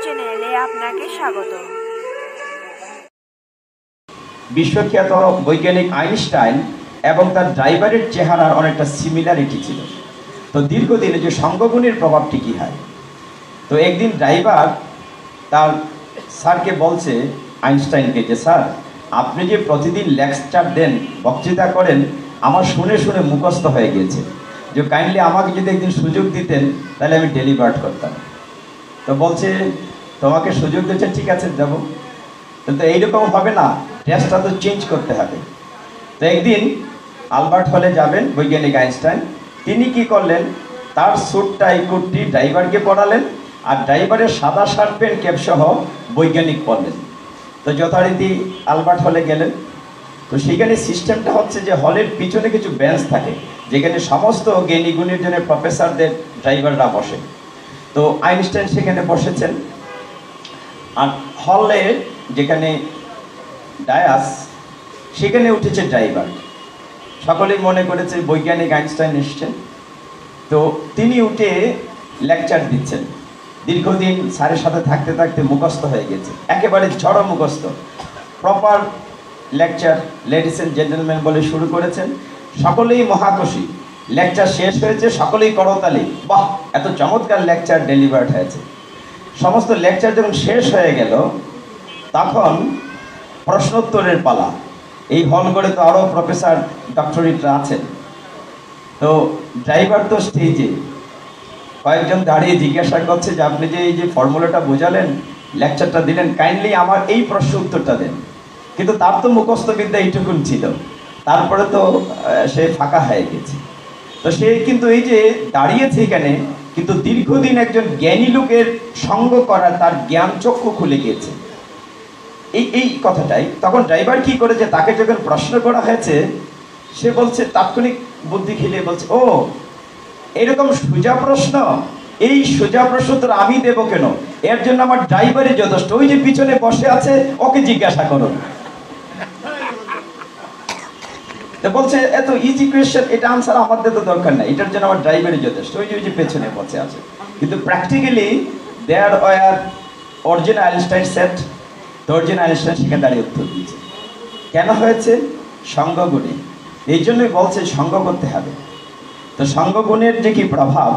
চ্যানেলে আপনাকে স্বাগত। বিশ্বখ্যাত বৈজ্ঞানিক আইনস্টাইন এবং তার ড্রাইভারের চেহারার অনেকটা সিমিলারিটি ছিল। তো দীর্ঘদিনে যে সঙ্গগুণের প্রভাবটি কী হয়, তো একদিন ড্রাইভার তার স্যারকে বলছে, আইনস্টাইনকে, যে স্যার, আপনি যে প্রতিদিন লেকচার দেন, বক্তৃতা করেন, আমার শুনে শুনে মুখস্থ হয়ে গিয়েছে, যে কাইন্ডলি আমাকে যদি একদিন সুযোগ দিতেন তাহলে আমি ডেলিভার্ট করতাম। তো বলছে, তোমাকে সুযোগ দিচ্ছে, ঠিক আছে যাবো, কিন্তু এইরকম হবে না, ড্রেসটা তো চেঞ্জ করতে হবে। তো একদিন আলবার্ট হলে যাবেন বৈজ্ঞানিক আইনস্টাইন, তিনি কি করলেন, তার স্যুট টাই কুর্তি ড্রাইভারকে পরালেন, আর ড্রাইভারের সাদা শার্ট প্যান্ট ক্যাপ সহ বৈজ্ঞানিক পরলেন। তো যথারীতি আলবার্ট হলে গেলেন। তো সেখানে সিস্টেমটা হচ্ছে যে হলের পিছনে কিছু বেঞ্চ থাকে, যেখানে সমস্ত জ্ঞানী গুণীর জন্য প্রফেসরদের ড্রাইভাররা বসে। তো আইনস্টাইন সেখানে বসেছেন, আর হলে যেখানে ডায়াস, সেখানে উঠেছে ড্রাইভার। সকলেই মনে করেছে বৈজ্ঞানিক আইনস্টাইন এসছেন। তো তিনি উঠে লেকচার দিচ্ছেন। দীর্ঘদিন স্যারের সাথে থাকতে থাকতে মুখস্থ হয়ে গেছে, একেবারে ঝড়ো মুখস্থ, proper lecture. Ladies and gentleman বলে শুরু করেছেন, সকলেই মহাখুশি। লেকচার শেষ হয়েছে, সকলেই করতালি, বাহ, এত চমৎকার লেকচার ডেলিভার্ড হয়েছে। সমস্ত লেকচার যখন শেষ হয়ে গেল, তখন প্রশ্নোত্তরের পালা। এই হল করে তো আরও প্রফেসর ডক্টরেটরা আছেন। তো ড্রাইভার তো স্টেজে, কয়েকজন দাঁড়িয়ে জিজ্ঞাসা করছে যে আপনি যে এই যে ফর্মুলাটা বোঝালেন, লেকচারটা দিলেন, কাইন্ডলি আমার এই প্রশ্ন উত্তরটা দেন। কিন্তু তার তো মুখস্থ বিদ্যা এইটুকুন ছিল, তারপরে তো সে ফাঁকা হয়ে গেছে। তো সে কিন্তু এই যে দাঁড়িয়েছে এখানে, কিন্তু দীর্ঘদিন একজন জ্ঞানী লোকের সঙ্গ করার তার জ্ঞান চক্ষু খুলে গিয়েছে, এই কথাটাই। তখন ড্রাইভার কি করেছে, তাকে যখন প্রশ্ন করা হয়েছে, সে বলছে, তাৎক্ষণিক বুদ্ধি খেলিয়ে বলছে, ও এরকম সোজা প্রশ্ন, এই সোজা প্রশ্ন তো আমি দেব কেন, এর জন্য আমার ড্রাইভারই যথেষ্ট, ওই যে পিছনে বসে আছে ওকে জিজ্ঞাসা করুন। বলছে এত ইজি কোয়েশ্চেন, এটা আনসার আমাদের তো দরকার নাই, এটার জন্য আমার ড্রাইভারই যথেষ্ট, ওই যে পেছনে বসে আছে। কিন্তু practically there were original Einstein set, original Einstein সেখানে দাঁড়িয়ে উত্তর দিয়েছে। কেন হয়েছে? সঙ্গগুণে। এই জন্যই বলছে সঙ্গ করতে হবে। তো সঙ্গগুণের যে কি প্রভাব,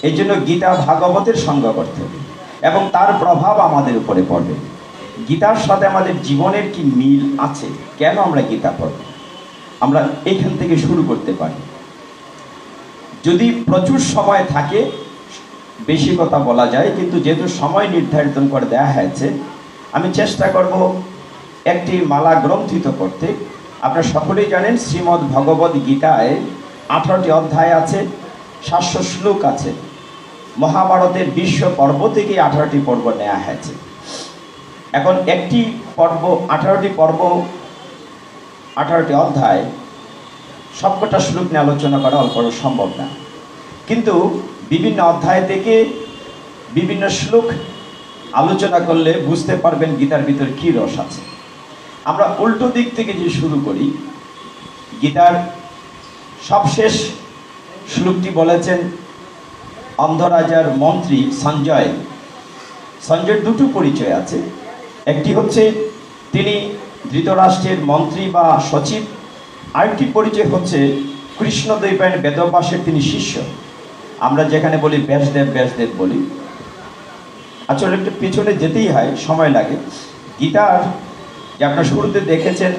এই জন্য গীতা ভাগবতের সঙ্গ করতে হবে এবং তার প্রভাব আমাদের উপরে পড়বে। গীতার সাথে আমাদের জীবনের কি মিল আছে, কেন আমরা গীতা পড়ব, আমরা এইখান থেকে শুরু করতে পারি। যদি প্রচুর সময় থাকে বেশি কথা বলা যায়, কিন্তু যেহেতু সময় নির্ধারিত করে দেওয়া হয়েছে, আমি চেষ্টা করব একটি মালা গ্রন্থিত করতে। আপনারা সকলেই জানেন শ্রীমদ্ ভগবদ গীতায় 18টি অধ্যায় আছে, 700 শ্লোক আছে। মহাভারতের 20 পর্ব থেকে 18টি পর্ব নেওয়া হয়েছে। এখন একটি পর্ব, 18টি পর্ব, 18টি অধ্যায়, সবকটা শ্লোক নিয়ে আলোচনা করা অল্প সম্ভব না, কিন্তু বিভিন্ন অধ্যায় থেকে বিভিন্ন শ্লোক আলোচনা করলে বুঝতে পারবেন গীতার ভিতরে কী রস আছে। আমরা উল্টো দিক থেকে যে শুরু করি, গীতার সবশেষ শ্লোকটি বলেছেন অন্ধরাজার মন্ত্রী সঞ্জয়। সঞ্জয়ের দুটো পরিচয় আছে, একটি হচ্ছে তিনি ধৃতরাষ্ট্রের মন্ত্রী বা সচিব, আরেকটি পরিচয় হচ্ছে কৃষ্ণদ্বৈপায়ন বেদব্যাসের তিনি শিষ্য। আমরা যেখানে বলি ব্যাসদেব, ব্যাসদেব বলি। আসলে একটু পিছনে যেতেই হয়, সময় লাগে। গীতার যে আপনার শুরুতে দেখেছেন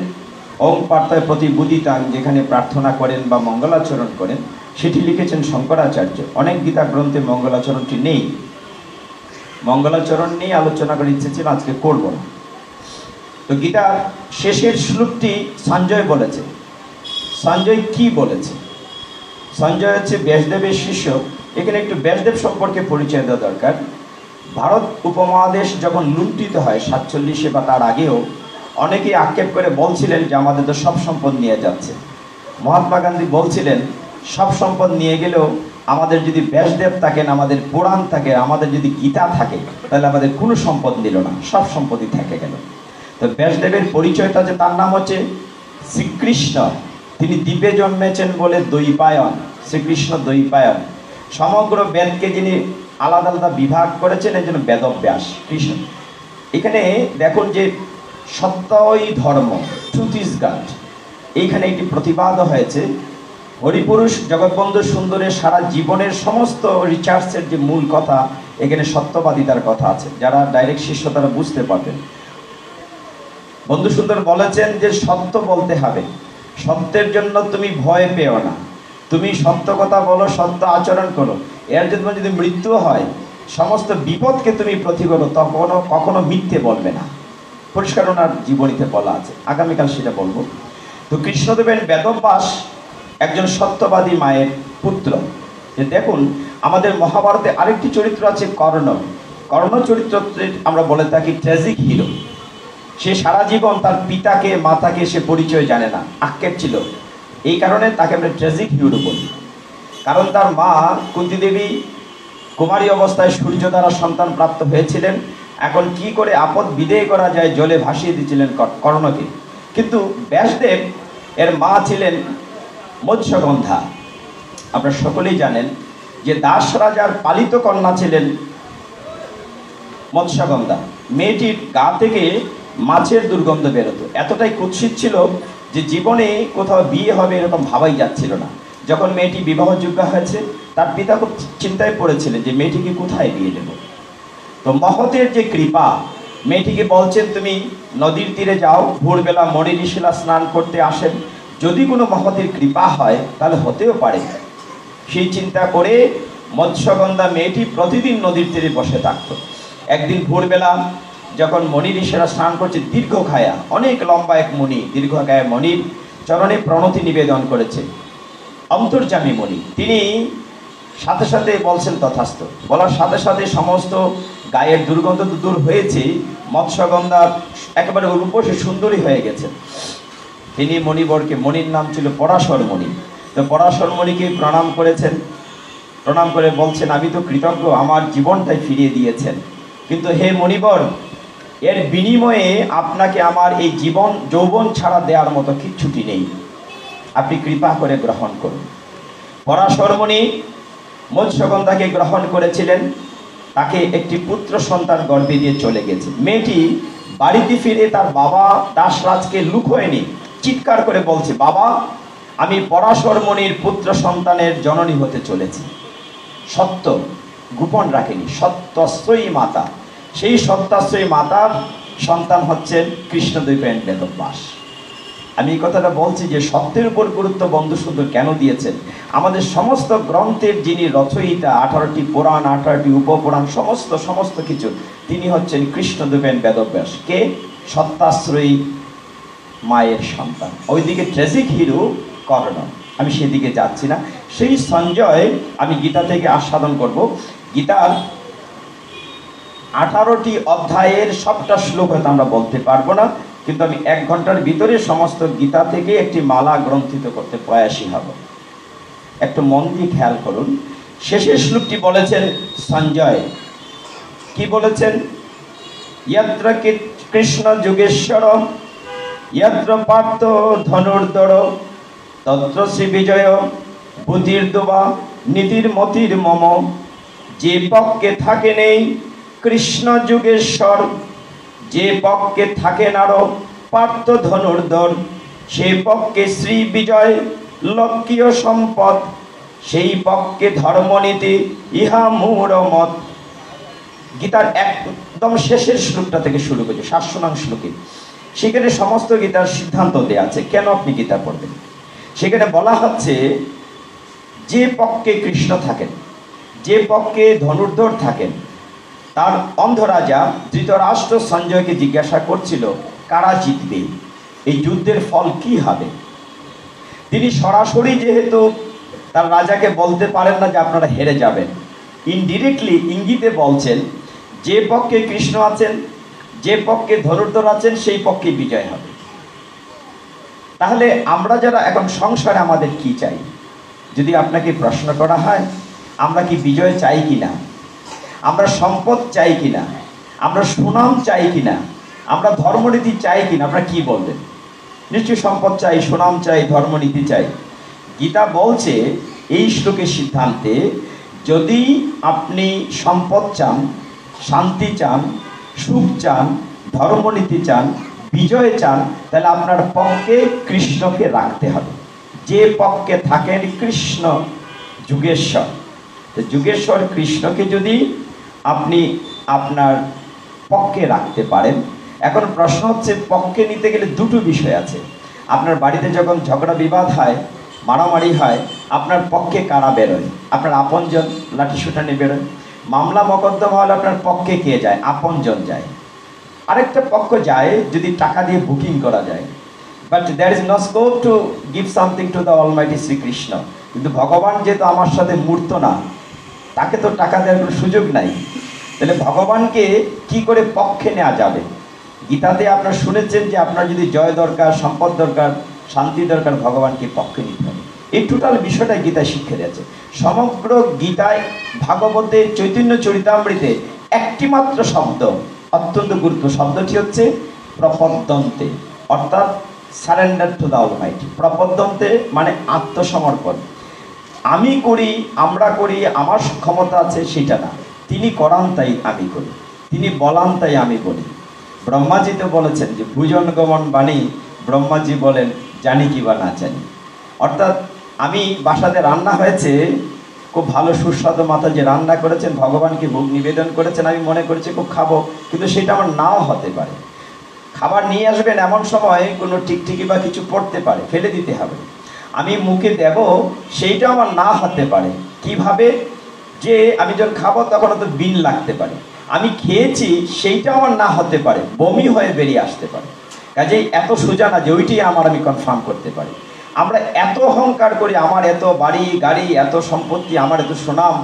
ওং পার্থয় প্রতিবুদিতাং, যেখানে প্রার্থনা করেন বা মঙ্গলাচরণ করেন, সেটি লিখেছেন শঙ্করাচার্য। অনেক গীতা গ্রন্থে মঙ্গলাচরণটি নেই, মঙ্গলাচরণ নিয়ে আলোচনা করার ইচ্ছে ছিল, আজকে করব না। তো গীতার শেষের শ্লোকটি সঞ্জয় বলেছে। সঞ্জয় কি বলেছে? সঞ্জয় হচ্ছে ব্যাসদেবের শিষ্য। এখানে একটু ব্যাসদেব সম্পর্কে পরিচয় দেওয়া দরকার। ভারত উপমহাদেশ যখন লুণ্ঠিত হয় 47-এ বা তার আগেও, অনেকেই আক্ষেপ করে বলছিলেন যে আমাদের তো সব সম্পদ নিয়ে যাচ্ছে। মহাত্মা গান্ধী বলছিলেন সব সম্পদ নিয়ে গেলেও আমাদের যদি ব্যাসদেব থাকেন, আমাদের পুরাণ থাকে, আমাদের যদি গীতা থাকে, তাহলে আমাদের কোনো সম্পদ নিল না, সব সম্পদই থেকে গেল। তো ব্যাসদেবের পরিচয়টা যে তার নাম হচ্ছে শ্রীকৃষ্ণ, তিনি দ্বীপে জন্মেছেন বলে দ্বৈপায়ন, শ্রীকৃষ্ণ দ্বৈপায়ন। সমগ্র বেদকে যিনি আলাদা আলাদা বিভাগ করেছেন, এই জন্য বেদব্যাস কৃষ্ণ। এখানে দেখুন যে সত্যই ধর্ম, ট্রুথ ইজ গড, এইখানে একটি প্রতিবাদ হয়েছে। হরিপুরুষ জগৎবন্ধু সুন্দরের সারা জীবনের সমস্ত রিসার্চের যে মূল কথা, এখানে সত্যবাদিতার কথা আছে। যারা ডাইরেক্ট শিষ্য তারা বুঝতে পারবেন। বন্ধু সুন্দর বলেছেন যে সত্য বলতে হবে, সত্যের জন্য তুমি ভয় পেও না, তুমি সত্য কথা বলো, সত্য আচরণ করো, এর জন্য যদি মৃত্যু হয়, সমস্ত বিপদকে তুমি প্রতিরোধ, তখনও কখনো মিথ্যে বলবে না। পরিষ্কার ওনার জীবনীতে বলা আছে, আগামীকাল সেটা বলবো। তো কৃষ্ণদেবের বেদব্যাস একজন সত্যবাদী মায়ের পুত্র। যে দেখুন আমাদের মহাভারতে আরেকটি চরিত্র আছে কর্ণ। কর্ণ চরিত্রটি আমরা বলে থাকি ট্র্যাজিক হিরো। সে সারা জীবন তার পিতাকে মাতাকে সে পরিচয় জানে না, আক্ষেপ ছিল। এই কারণে তাকে আমরা ট্র্যাজিক হিরো বলি। কারণ তার মা কুন্তী দেবী কুমারী অবস্থায় সূর্য দ্বারা সন্তান প্রাপ্ত হয়েছিলেন। এখন কি করে আপদ বিদেয় করা যায়, জলে ভাসিয়ে দিয়েছিলেন কর্ণকে। কিন্তু ব্যাসদেব এর মা ছিলেন মৎস্যগন্ধা। আপনারা সকলেই জানেন যে দাস রাজার পালিত কন্যা ছিলেন মৎস্যগন্ধা। মেয়েটির গা থেকে মাছের দুর্গন্ধ বেরোতো, এতটাই কুৎসিত ছিল যে জীবনে কোথাও বিয়ে হবে এরকম ভাবাই যাচ্ছিল না। যখন মেয়েটি বিবাহযোগ্য হয়েছে, তার পিতা খুব চিন্তায় পড়েছিলেন যে মেয়েটিকে কোথায় বিয়ে দেব। তো মহতের যে কৃপা, মেয়েটিকে বলছেন তুমি নদীর তীরে যাও, ভোরবেলা মণি ঋষিরা স্নান করতে আসেন, যদি কোনো মহতের কৃপা হয় তাহলে হতেও পারে। সেই চিন্তা করে মৎস্যগন্ধা মেয়েটি প্রতিদিন নদীর তীরে বসে থাকত। একদিন ভোরবেলা যখন মণি ঋষিরা স্নান করছে, দীর্ঘকায়া, অনেক লম্বা এক মণি, দীর্ঘকায়া মণির চরণে প্রণতি নিবেদন করেছে অন্তর্যামী মণি। তিনি সাথে সাথে বলছেন তথাস্তু, বলার সাথে সাথে সমস্ত গায়ের দুর্গন্ধ তো দূর হয়েছে, মৎস্যগন্ধা একেবারে রূপসী সুন্দরী হয়ে গেছে। তিনি মণিবরকে, মণির নাম ছিল পরাশর মণি, তো পরাশর মণিকে প্রণাম করেছেন। প্রণাম করে বলছেন আমি তো কৃতজ্ঞ, আমার জীবনটাই ফিরিয়ে দিয়েছেন, কিন্তু হে মণিবর, এর বিনিময়ে আপনাকে আমার এই জীবন যৌবন ছাড়া দেওয়ার মতো কিচ্ছুটি নেই, আপনি কৃপা করে গ্রহণ করুন। পরাশরমণি মৎস্যগন্ধাকে গ্রহণ করেছিলেন, তাকে একটি পুত্র সন্তান গর্ভে দিয়ে চলে গেছে। মেয়েটি বাড়িতে ফিরে তার বাবা দাসরাজকে লুকোয়নি, চিৎকার করে বলছে বাবা, আমি পরাশরমণির পুত্র সন্তানের জননী হতে চলেছি। সত্য গোপন রাখেনি, সত্যশ্রয়ী মাতা। সেই সত্যাশ্রয়ী মাতার সন্তান হচ্ছেন কৃষ্ণদ্বৈপায়ন বেদব্যাস। আমি এই কথাটা বলছি যে সত্যের উপর গুরুত্ব বন্ধু সুন্দর কেন দিয়েছেন। আমাদের সমস্ত গ্রন্থের যিনি রচয়িতা, 18টি পুরাণ, 18টি উপপুরাণ, সমস্ত কিছু, তিনি হচ্ছেন কৃষ্ণদ্বৈপায়ন বেদব্যাস। কে? সত্যাশ্রয়ী মায়ের সন্তান। ওইদিকে ট্র্যাজিক হিরো কর্ণ, আমি সেদিকে যাচ্ছি না। সেই সঞ্জয় আমি গীতা থেকে আস্বাদন করব। গীতার 18টি অধ্যায়ের সবটা শ্লোক হয়তো আমরা বলতে পারবো না, কিন্তু আমি 1 ঘন্টার ভিতরে সমস্ত গীতা থেকে একটি মালা গ্রন্থিত করতে প্রয়াসী হব। একটু মন দিয়ে খেয়াল করুন। শেষের শ্লোকটি বলেছেন সঞ্জয়, কি বলেছেন? যত্র কৃষ্ণ যুগেশ্বর, যত্র পার্থ ধনুর্ধর, তত্র শ্রী বিজয় বুদ্ধির্দোবা নীতির মতির মম। যে পক্ষে থাকে নেই কৃষ্ণ যুগেশ্বর, যে পক্ষে থাকে নার পার্থ ধনুর্ধর, সেই পক্ষে শ্রী বিজয় লক্ষ্মীয় সম্পদ, সেই পক্ষে ধর্মনীতি ইহা মূঢ় মত। গীতার একদম শেষের শ্লোকটা থেকে শুরু করেছে, 700 নং শ্লোকে। সেখানে সমস্ত গীতার সিদ্ধান্ত দেওয়া আছে কেন আপনি গীতা পড়বেন। সেখানে বলা হচ্ছে যে পক্ষে কৃষ্ণ থাকেন, যে পক্ষে ধনুর্ধর থাকেন। তার অন্ধ রাজা ধৃতরাষ্ট্র সঞ্জয়কে জিজ্ঞাসা করছিল কারা জিতবে, এই যুদ্ধের ফল কি হবে। তিনি সরাসরি যেহেতু তার রাজাকে বলতে পারেন না যে আপনারা হেরে যাবেন, ইনডিরেক্টলি ইঙ্গিতে বলছেন যে পক্ষে কৃষ্ণ আছেন, যে পক্ষে ধনুর্ধর আছেন, সেই পক্ষে বিজয় হবে। তাহলে আমরা যারা এখন সংসারে আমাদের কি চাই, যদি আপনাকে প্রশ্ন করা হয় আমরা কি বিজয় চাই কিনা, আমরা সম্পদ চাই কিনা, আমরা সুনাম চাই কিনা, আমরা ধর্মনীতি চাই কিনা, আপনারা কি বলবেন? নিশ্চয়ই সম্পদ চাই, সুনাম চাই, ধর্মনীতি চাই। গীতা বলছে এই শ্লোকের সিদ্ধান্তে যদি আপনি সম্পদ চান, শান্তি চান, সুখ চান, ধর্মনীতি চান, বিজয় চান, তাহলে আপনার পক্ষে কৃষ্ণকে রাখতে হবে। যে পক্ষে থাকেন কৃষ্ণ যুগেশ্বর, যুগেশ্বর কৃষ্ণকে যদি আপনি আপনার পক্ষে রাখতে পারেন। এখন প্রশ্ন হচ্ছে, পক্ষে নিতে গেলে দুটো বিষয় আছে। আপনার বাড়িতে যখন ঝগড়া বিবাদ হয়, মারামারি হয়, আপনার পক্ষে কারা বেরোয়? আপনার আপনজন লাঠিসোঁটা নিয়ে বেরোয়। মামলা মকদ্দমা হলে আপনার পক্ষে কে যায়? আপনজন যায়। আরেকটা পক্ষ যায় যদি টাকা দিয়ে বুকিং করা যায়। But there is no scope to give something to the almighty Shrikrishna. কিন্তু ভগবান যেহেতু আমার সাথে মূর্ত না, তাকে তো টাকা দেওয়ার কোনো সুযোগ নাই। তাহলে ভগবানকে কি করে পক্ষে নেওয়া যাবে? গীতাতে আপনারা শুনেছেন যে আপনার যদি জয় দরকার, সম্পদ দরকার, শান্তি দরকার, ভগবানকে পক্ষে নিতে হবে। এই টোটাল বিষয়টা গীতায় শিক্ষা দিয়েছে। সমগ্র গীতায়, ভাগবতে, চৈতন্য চরিতামৃতে একটি মাত্র শব্দ অত্যন্ত গুরুত্ব, শব্দটি হচ্ছে প্রপদ্যন্তে, অর্থাৎ সারেন্ডার টু দ্য অলমাইটি। প্রপদ্যন্তে মানে আত্মসমর্পণ। আমি করি, আমরা করি, আমার ক্ষমতা আছে সেটা না। তিনি করান তাই আমি করি, তিনি বলান তাই আমি বলি। ব্রহ্মাজি তো বলেছেন যে ভুজন গমন বাণী, ব্রহ্মাজি বলেন জানি কি বা না জানি। অর্থাৎ আমি বাসাতে রান্না হয়েছে, খুব ভালো সুস্বাদু মাতা যে রান্না করেছেন, ভগবানকে ভোগ নিবেদন করেছেন, আমি মনে করেছি খুব খাবো, কিন্তু সেটা আমার নাও হতে পারে। খাবার নিয়ে আসবেন এমন সময় কোনো টিকটিকি বা কিছু পড়তে পারে, ফেলে দিতে হবে। আমি মুখে দেব, সেইটা আমার না হতে পারে। কিভাবে? যে আমি যখন খাবো তখন তো বিন লাগতে পারে। আমি খেয়েছি সেইটা আমার না হতে পারে, বমি হয়ে বেরিয়ে আসতে পারে। কাজেই এত সোজা না যে ওইটি আমার আমি কনফার্ম করতে পারি। আমরা এত অহংকার করি, আমার এত বাড়ি গাড়ি, এত সম্পত্তি, আমার এত সুনাম।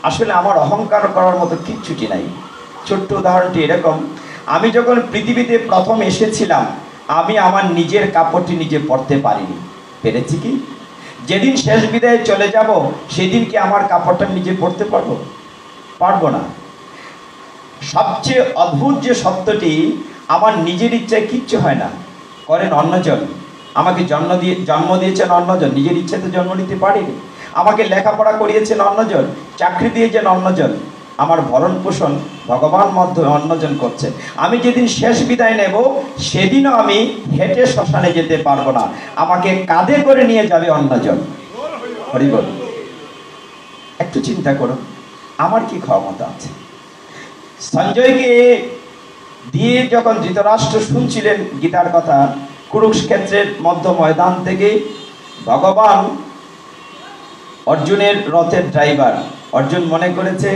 আসলে আমার অহংকার করার মতো কিচ্ছুটি নাই। ছোট্ট উদাহরণটি এরকম, আমি যখন পৃথিবীতে প্রথম এসেছিলাম, আমি আমার নিজের কাপড়টি নিজে পরতে পারিনি। পেরেছি কি? যেদিন শেষ বিদায়ে চলে যাব, সেদিন কি আমার কাপড়টা নিজে পরতে পারবো? পারবো না। সবচেয়ে অদ্ভুত যে সত্যটি, আমার নিজের ইচ্ছায় কিচ্ছু হয় না, করেন অন্যজন। আমাকে জন্ম দিয়েছেন অন্যজন, নিজের ইচ্ছায় তো জন্ম নিতে পারিনি। আমাকে লেখাপড়া করিয়েছেন অন্যজন, চাকরি দিয়েছেন অন্যজন, আমার ভরণ পোষণ ভগবান মাধ্যমে অন্যজন করছে। আমি যেদিন শেষ বিদায় নেব, সেদিনও আমি হেঁটে শ্মশানে যেতে পারবো না, আমাকে কাঁধে করে নিয়ে যাবে অন্যজন। হরি বল। একটু চিন্তা করুন, আমার কি ক্ষমতা আছে? সঞ্জয়কে দিয়ে যখন ধৃতরাষ্ট্র শুনছিলেন গীতার কথা, কুরুক্ষেত্রের মধ্য ময়দান থেকে ভগবান অর্জুনের রথের ড্রাইভার, অর্জুন মনে করেছে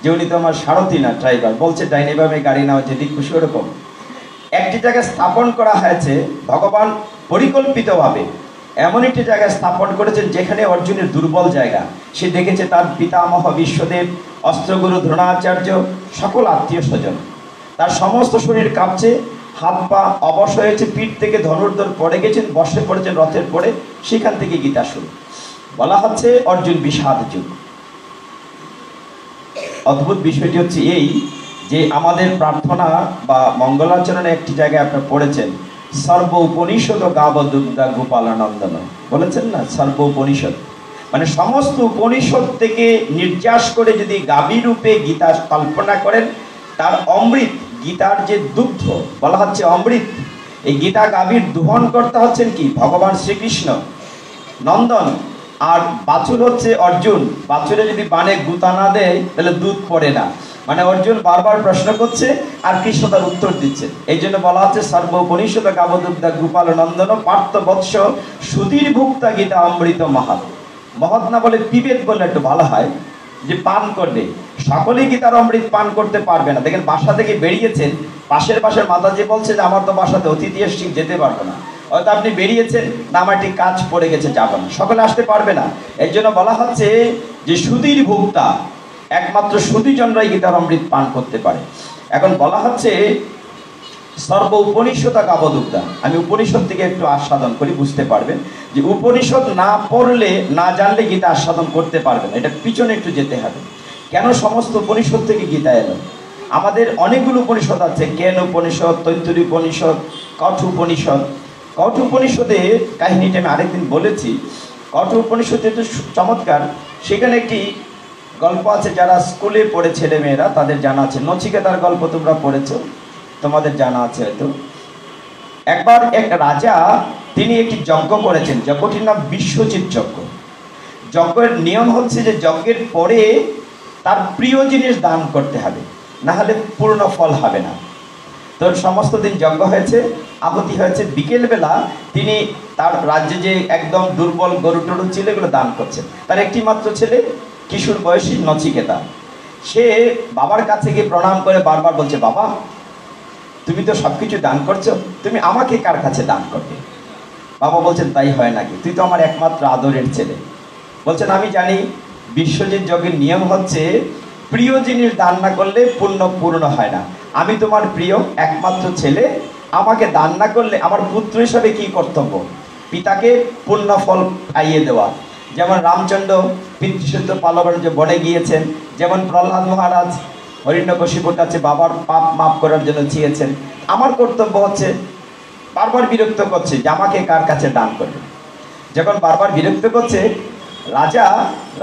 যে উনি তো আমার সারথি না, ড্রাইভার। বলছে ডাইনিভাবে গাড়ি নেওয়া যেদিক খুশি ওরকম। একটি জায়গায় স্থাপন করা হয়েছে, ভগবান পরিকল্পিতভাবে এমন একটি জায়গায় স্থাপন করেছেন যেখানে অর্জুনের দুর্বল জায়গা। সে দেখেছে তার পিতামহ বিশ্বদেব, অস্ত্রগুরু দ্রোণাচার্য, সকল আত্মীয় স্বজন। তার সমস্ত শরীর কাঁপছে, হাত পা অবশ হয়েছে, পিঠ থেকে ধনুর্ধর পড়ে গেছেন, বসে পড়েছেন রথের পরে। সেখান থেকে গীতা শুরু। বলা হচ্ছে অর্জুন বিষাদ যুগ। অদ্ভুত বিষয়টি হচ্ছে এই যে আমাদের প্রার্থনা বা মঙ্গলাচরণে একটি জায়গায় আপনারা পড়েছেন, সর্ব উপনিষদ গাবদুগ্ধা গোপালানন্দন, বলেছেন না? সর্ব উপনিষদ মানে সমস্ত উপনিষদ থেকে নির্যাস করে যদি গাভী রূপে গীতা কল্পনা করেন, তার অমৃত, গীতার যে দুগ্ধ বলা হচ্ছে অমৃত, এই গীতা গাভীর দুহন করতে হচ্ছেন কি? ভগবান শ্রীকৃষ্ণ নন্দন। আর বাছুর হচ্ছে অর্জুন। বাছুরে যদি বানে গুতা না দেয় তাহলে দুধ পড়ে না। মানে অর্জুন বারবার প্রশ্ন করছে আর কৃষ্ণ তার উত্তর দিচ্ছে। এই জন্য বলা হচ্ছে সর্ব উপনিষদ গাবদুগ্ধা গোপাল নন্দন পার্থ বৎস সুধীর ভুক্তা গীতা অমৃত মহৎ। মহৎ না বলে পিবেদ বললে একটু ভালো হয়, যে পান করবে। সকলেই গীতার অমৃত পান করতে পারবে না। দেখেন বাসা থেকে বেরিয়েছেন, পাশের মাতাজি বলছে যে আমার তো বাসাতে অতিথি এসে যেতে পারবো না। হয়তো আপনি বেরিয়েছেন, না আমার একটি কাজ পড়ে গেছে, যাবো না, সকলে আসতে পারবে না। এর জন্য বলা হচ্ছে যে সুধীর ভোক্তা, একমাত্র সুধীজনরাই গীতার অমৃত পান করতে পারে। এখন বলা হচ্ছে সর্ব উপনিষদ গাবদুগ্ধা। আমি উপনিষদ থেকে একটু আস্বাদন করি, বুঝতে পারবেন যে উপনিষদ না পড়লে, না জানলে গীতা আস্বাদন করতে পারবেন। এটা পিছনে একটু যেতে হবে। কেন সমস্ত উপনিষদ থেকে গীতা এলো? আমাদের অনেকগুলো উপনিষদ আছে, কেন উপনিষদ, তৈত্তরী উপনিষদ, কঠ উপনিষদ। কঠ উপনিষদের কাহিনীটা আমি আরেকদিন বলেছি। কঠ উপনিষদ যেহেতু চমৎকার, সেখানে একটি গল্প আছে, যারা স্কুলে পড়ে ছেলে মেয়েরা তাদের জানা আছে। নচিকেতার গল্প তোমরা পড়েছো, তোমাদের জানা আছে হয়তো। একবার এক রাজা, তিনি একটি যজ্ঞ করেছেন, যজ্ঞটির নাম বিশ্বজিৎ যজ্ঞ। যজ্ঞের নিয়ম হচ্ছে যে যজ্ঞের পরে তার প্রিয় জিনিস দান করতে হবে, না হলে পূর্ণ ফল হবে না। তো সমস্ত দিন যজ্ঞ হয়েছে, আহুতি হয়েছে, বিকেলবেলা তিনি তার রাজ্যে যে একদম দুর্বল গরু টরু ছিল এগুলো দান করছেন। তার একটি মাত্র ছেলে, কিশোর বয়সী নচিকেতা, সে বাবার কাছে গিয়ে প্রণাম করে বারবার বলছে, বাবা তুমি তো সব কিছু দান করছো, তুমি আমাকে কার কাছে দান করবে? বাবা বলছেন, তাই হয় নাকি? তুই তো আমার একমাত্র আদরের ছেলে। বলছেন, আমি জানি বিশ্বজিৎ যজ্ঞের নিয়ম হচ্ছে প্রিয় জিনিস দান না করলে পূর্ণ হয় না। আমি তোমার প্রিয় একমাত্র ছেলে, আমাকে দান না করলে আমার পুত্র হিসাবে কি কর্তব্য? পিতাকে পূর্ণ ফল খাইয়ে দেওয়া। যেমন রামচন্দ্র পিতৃসত্য পালনের যে বনে গিয়েছেন, যেমন প্রহ্লাদ মহারাজ হরিণ্যকশিপুর কাছে বাবার পাপ মাফ করার জন্য চেয়েছেন। আমার কর্তব্য হচ্ছে, বারবার বিরক্ত করছে যে আমাকে কার কাছে দান করবে। যখন বারবার বিরক্ত করছে, রাজা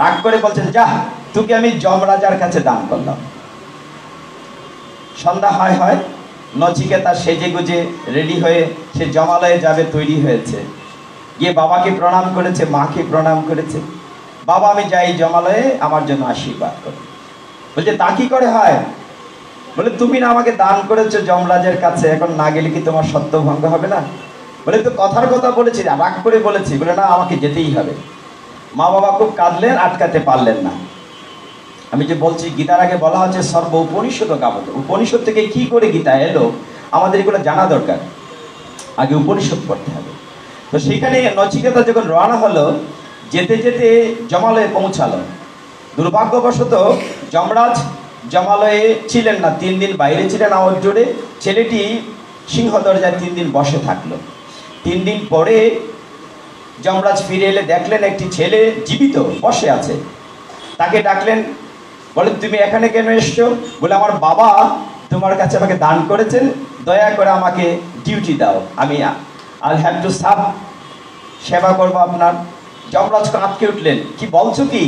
রাগ করে বলছেন, যা, তোকে আমি যমরাজার কাছে দান করলাম। সন্ধ্যা হয় নচিকেতা সেজে গুজে রেডি হয়ে সে জমালয়ে যাবে, তৈরি হয়েছে। গিয়ে বাবাকে প্রণাম করেছে, মাকে প্রণাম করেছে। বাবা আমি যাই জমালয়ে, আমার জন্য আশীর্বাদ করো। বলছে, তা কি করে হয়? বলে, তুমি না আমাকে দান করেছো যমরাজের কাছে, এখন না গেলে কি তোমার সত্যভঙ্গ হবে না? বলে, তো কথার কথা বলেছি, রাগ করে বলেছি। বলে, না আমাকে যেতেই হবে। মা বাবা খুব কাঁদলেন, আটকাতে পারলেন না। আমি যে বলছি, গীতার আগে বলা হচ্ছে সর্ব উপনিষদ গাবত। উপনিষদ থেকে কি করে গীতা এলো আমাদের এগুলো জানা দরকার, আগে উপনিষদ পড়তে হবে। তো সেখানে নচিকেতা যখন রওনা হলো, যেতে যেতে জমালয়ে পৌঁছালো। দুর্ভাগ্যবশত যমরাজ জমালয়ে ছিলেন না, 3 দিন বাইরে ছিলেন আওয়াজ জোরে। ছেলেটি সিংহ দরজায় 3 দিন বসে থাকলো। 3 দিন পরে যমরাজ ফিরে এলে দেখলেন একটি ছেলে জীবিত বসে আছে। তাকে ডাকলেন, বলেন, তুমি এখানে কেন এসছো? বলে, আমার বাবা তোমার কাছে আমাকে দান করেছেন, দয়া করে আমাকে ডিউটি দাও, আমি আই হ্যাভ টু সার্ভ, সেবা করবো আপনার। যমরাজ আটকে উঠলেন, কি বলছো কি?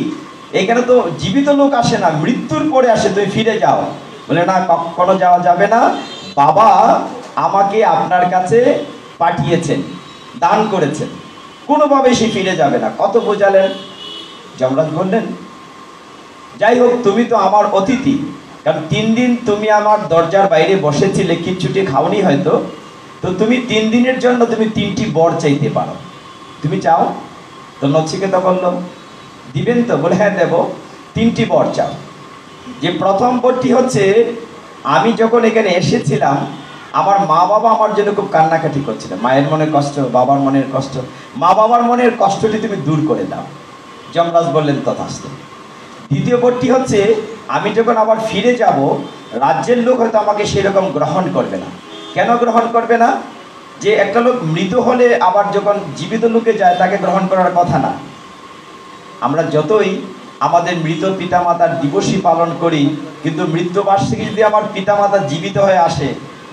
এখানে তো জীবিত লোক আসে না, মৃত্যুর পরে আসে, তুমি ফিরে যাও। বলে, না, কখনো যাওয়া যাবে না, বাবা আমাকে আপনার কাছে পাঠিয়েছেন, দান করেছেন, কোনোভাবে সে ফিরে যাবে না। কত বোঝালেন। যমরাজ বললেন, যাই হোক, তুমি তো আমার অতিথি, কারণ 3 দিন তুমি আমার দরজার বাইরে বসেছিলে, কিচ্ছুটি খাওনি হয়তো, তো তুমি 3 দিনের জন্য তুমি 3টি বর চাইতে পারো, তুমি চাও? তো নচিকেতা বলল, দিবেন তো? বলে, হ্যাঁ দেব। 3টি বর চাও। যে প্রথম বরটি হচ্ছে, আমি যখন এখানে এসেছিলাম আমার মা বাবা আমার জন্য খুব কান্নাকাটি করছিলেন, মায়ের মনের কষ্ট, বাবার মনের কষ্ট, মা বাবার মনের কষ্টটি তুমি দূর করে দাও। যমরাজ বললেন, তথাস্তু। দ্বিতীয় বরটি হচ্ছে, আমি যখন আবার ফিরে যাব, রাজ্যের লোক হয়তো আমাকে সেরকম গ্রহণ করবে না। কেন গ্রহণ করবে না? যে একটা লোক মৃত হলে আবার যখন জীবিত লোকে যায় তাকে গ্রহণ করার কথা না। আমরা যতই আমাদের মৃত পিতামাতার দিবসই পালন করি, কিন্তু মৃত্যুবার্ষিকী যদি আমার পিতামাতা জীবিত হয়ে আসে,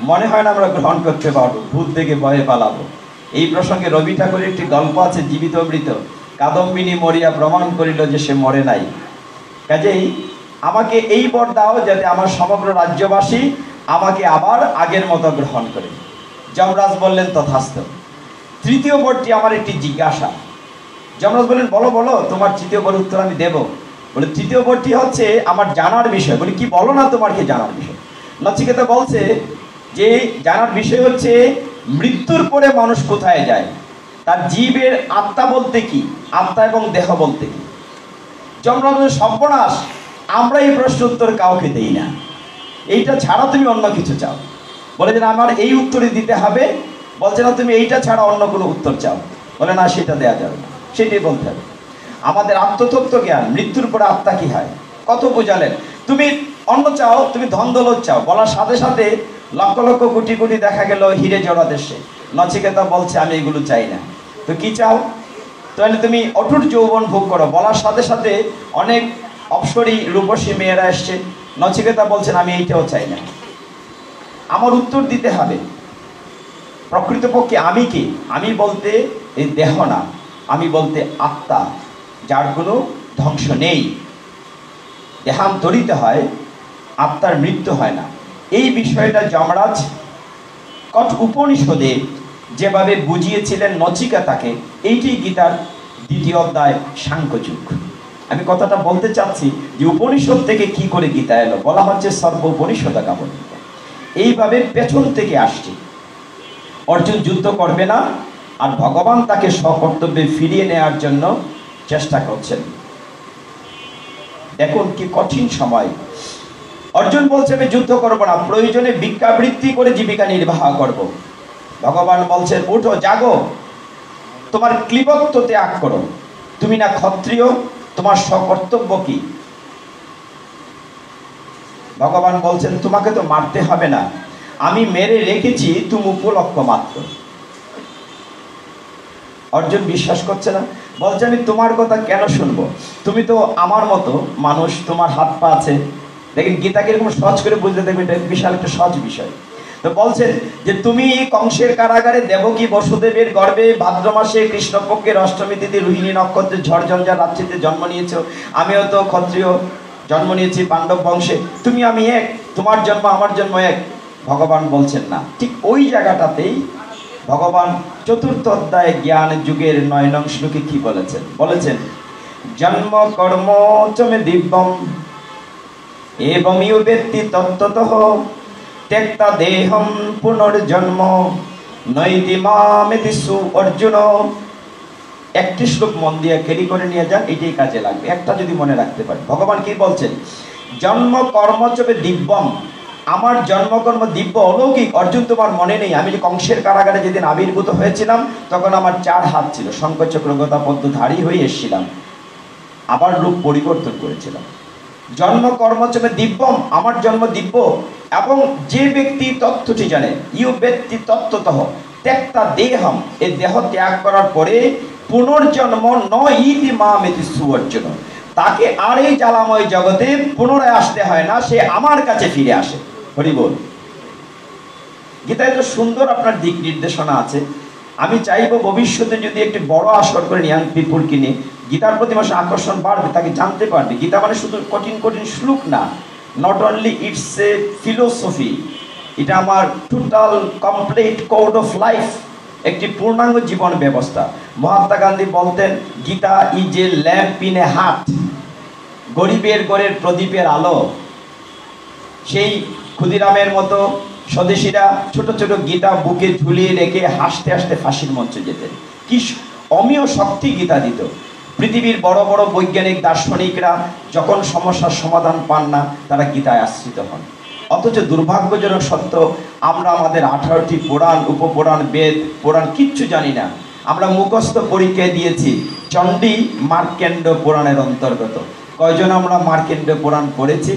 মনে হয় না আমরা গ্রহণ করতে পারবো, ভূত দেখে ভয়ে পালাবো। এই প্রসঙ্গে রবি ঠাকুরের একটি গল্প আছে, জীবিত মৃত। কাদম্বিনী মরিয়া প্রমাণ করিল যে সে মরে নাই। কাজেই আমাকে এই বর দাও, যাতে আমার সমগ্র রাজ্যবাসী আমাকে আবার আগের মতো গ্রহণ করে। যমরাজ বললেন, তথাস্তু। তৃতীয় বরটি আমার একটি জিজ্ঞাসা। যমরাজ বললেন, বলো বলো, তোমার তৃতীয় বর উত্তর আমি দেব। বলে, তৃতীয় বরটি হচ্ছে আমার জানার বিষয়। বলি, কি বলো না, তোমার কি জানার বিষয়? নচিকেতা বলছে যে জানার বিষয় হচ্ছে মৃত্যুর পরে মানুষ কোথায় যায়, তার জীবের আত্মা বলতে কি, আত্মা এবং দেহ বলতে কি। যমরাজ, সর্বনাশ, আমরা এই প্রশ্ন উত্তর কাউকে দেই না, এইটা ছাড়া তুমি অন্য কিছু চাও। বলে যে, আমার এই উত্তরই দিতে হবে। বলছে, না, তুমি এইটা ছাড়া অন্য কোনো উত্তর চাও। বলে, না, সেটা দেওয়া যাবে না, সেটাই বলতে হবে। আমাদের আত্মতত্ত্ব জ্ঞান, মৃত্যুর পরে আত্মা কি হয়, কত বোঝালেন। তুমি অন্য চাও, তুমি ধন দৌলত চাও, বলার সাথে সাথে লক্ষ লক্ষ কোটি কোটি দেখা গেল হিরে জড়া দেশে। নচিকেতা বলছে, আমি এগুলো চাই না। তো কি চাও? তাহলে তুমি অটুট যৌবন ভোগ করো। বলার সাথে সাথে অনেক অপ্সরী রূপসী মেয়েরা এসছে। নচিকেতা বলছেন, আমি এইটাও চাই না। আমার উত্তর দিতে হবে, প্রকৃতপক্ষে আমি কি? আমি বলতে এই দেহ না, আমি বলতে আত্মা, যার কোনো ধ্বংস নেই। দেহান্তরিত হয়, আত্মার মৃত্যু হয় না। এই বিষয়টা যমরাজ উপনিষদে যেভাবে বুঝিয়েছিলেন নচিকেতাকে, এইটি গীতার 2য় অধ্যায় সাংখ্যযোগ। আমি কথাটা বলতে চাচ্ছি যে উপনিষদ থেকে কি করে গীতা এলো, বলা হচ্ছে সর্ব উপনিষদ কাবল। এইভাবে পেছন থেকে আসছে। অর্জুন যুদ্ধ করবে না, আর ভগবান তাকে স্বকর্তব্যে ফিরিয়ে নেওয়ার জন্য চেষ্টা করছেন। দেখুন কি কঠিন সময়। অর্জুন বলছে আমি যুদ্ধ করবো না, প্রয়োজনে ভিক্ষাবৃত্তি করে জীবিকা নির্বাহ করব। ভগবান বলছেন উঠো, জাগো, তোমার ক্লিবত্ব ত্যাগ করো, তুমি না ক্ষত্রিয়, তোমার স্বকর্তব্য কি? ভগবান বলছেন তোমাকে তো মারতে হবে না, আমি মেরে রেখেছি, তুমি উপলক্ষ মাত্র। অর্জুন বিশ্বাস করছে না, বলছে আমি তোমার কথা কেন শুনবো, তুমি তো আমার মতো মানুষ, তোমার হাত পা আছে। দেখেন গীতাকে এরকম সহজ করে বুঝতে দেখবেন, এটা বিশাল একটা সহজ বিষয়। তো বলছেন যে তুমি কংসের কারাগারে দেবকী বসুদেবের গর্ভে ভাদ্র মাসে কৃষ্ণপক্ষের অষ্টমী তিথি রোহিণী নক্ষত্রে ঝড়ঝঞ্ঝা রাত্রিতে জন্ম নিয়েছো, আমিও তো ক্ষত্রিয়, জন্ম নিয়েছি পাণ্ডব বংশে, তুমি আমি এক, তোমার জন্ম আমার জন্ম এক। ভগবান বলছেন না। ঠিক ওই জায়গাটাতেই ভগবান 4র্থ অধ্যায়ে জ্ঞান যুগের 9 নং শ্লোকে কি বলেছেন? বলেছেন জন্ম কর্ম চমে দিব্যম এবমিও ব্যক্তি তত্ত্বতঃ ত্যক্তা দেহম পুনর্জন্ম নৈতি মামেতি সু অর্জুন। একটি শ্লোক মন দিয়ে ক্যারি করে নিয়ে যান, এটাই কাজে লাগবে, একটা যদি মনে রাখতে পারেন। ভগবান কি বলছেন? জন্ম কর্ম চবে দিব্যম, আমার জন্মকর্ম দিব্য অলৌকিক। অর্জুন তোমার মনে নেই, আমি যে কংসের কারাগারে যেদিন আবির্ভূত হয়েছিলাম তখন আমার 4 হাত ছিল, শঙ্খচক্র গদা পদ্মধারী হয়ে এসেছিলাম, আবার রূপ পরিবর্তন করেছিলাম। জন্ম কর্মচমে দিব্যম, আমার জন্ম দিব্য। এবং যে ব্যক্তি তথ্যটি জানে, ইউ ব্যক্তি তত্ত্বতঃ ত্যক্তা দেহম, এই দেহ ত্যাগ করার পরে পুনর্জন্ম ন ইতি মামেতি সুঅর্জুন, তাকে আর এই জ্বালাময় জগতে পুনরায় আসতে হয় না, সে আমার কাছে ফিরে আসে। হরি বল। গীতায় তো সুন্দর আপনার দিক নির্দেশনা আছে। আমি চাইবো ভবিষ্যতে যদি একটি বড় আসর করে ইয়াং পিপুলকে নিয়ে, গীতার প্রতি মানুষের আকর্ষণ বাড়বে, তাকে জানতে পারবে গীতা মানে শুধু কঠিন কঠিন শ্লোক না, not only it's a philosophy, এটা আমার total complete code of life, একটি পূর্ণাঙ্গ জীবন ব্যবস্থা। মহাত্মা গান্ধী বলতেন Gita is a lamp in a heart, গরিবের ঘরের প্রদীপের আলো। সেই ক্ষুদিরামের মতো স্বদেশীরা ছোট ছোট গীতা বুকে ঝুলিয়ে রেখে হাসতে হাসতে ফাঁসির মঞ্চে যেতেন। কি অমীয় শক্তি গীতা দিত। পৃথিবীর বড় বড় বৈজ্ঞানিক দার্শনিকরা যখন সমস্যার সমাধান পান না, তারা গীতায় আশ্রিত হন। অথচ দুর্ভাগ্যজনক সত্য, আমরা আমাদের 18টি পুরাণ, উপপুরাণ, বেদ, পুরাণ কিচ্ছু জানি না। আমরা মুখস্থ পরীক্ষায় দিয়েছি চণ্ডী মার্কেন্ড পুরাণের অন্তর্গত। কয়জন আমরা মার্কেন্ড পুরাণ পড়েছি?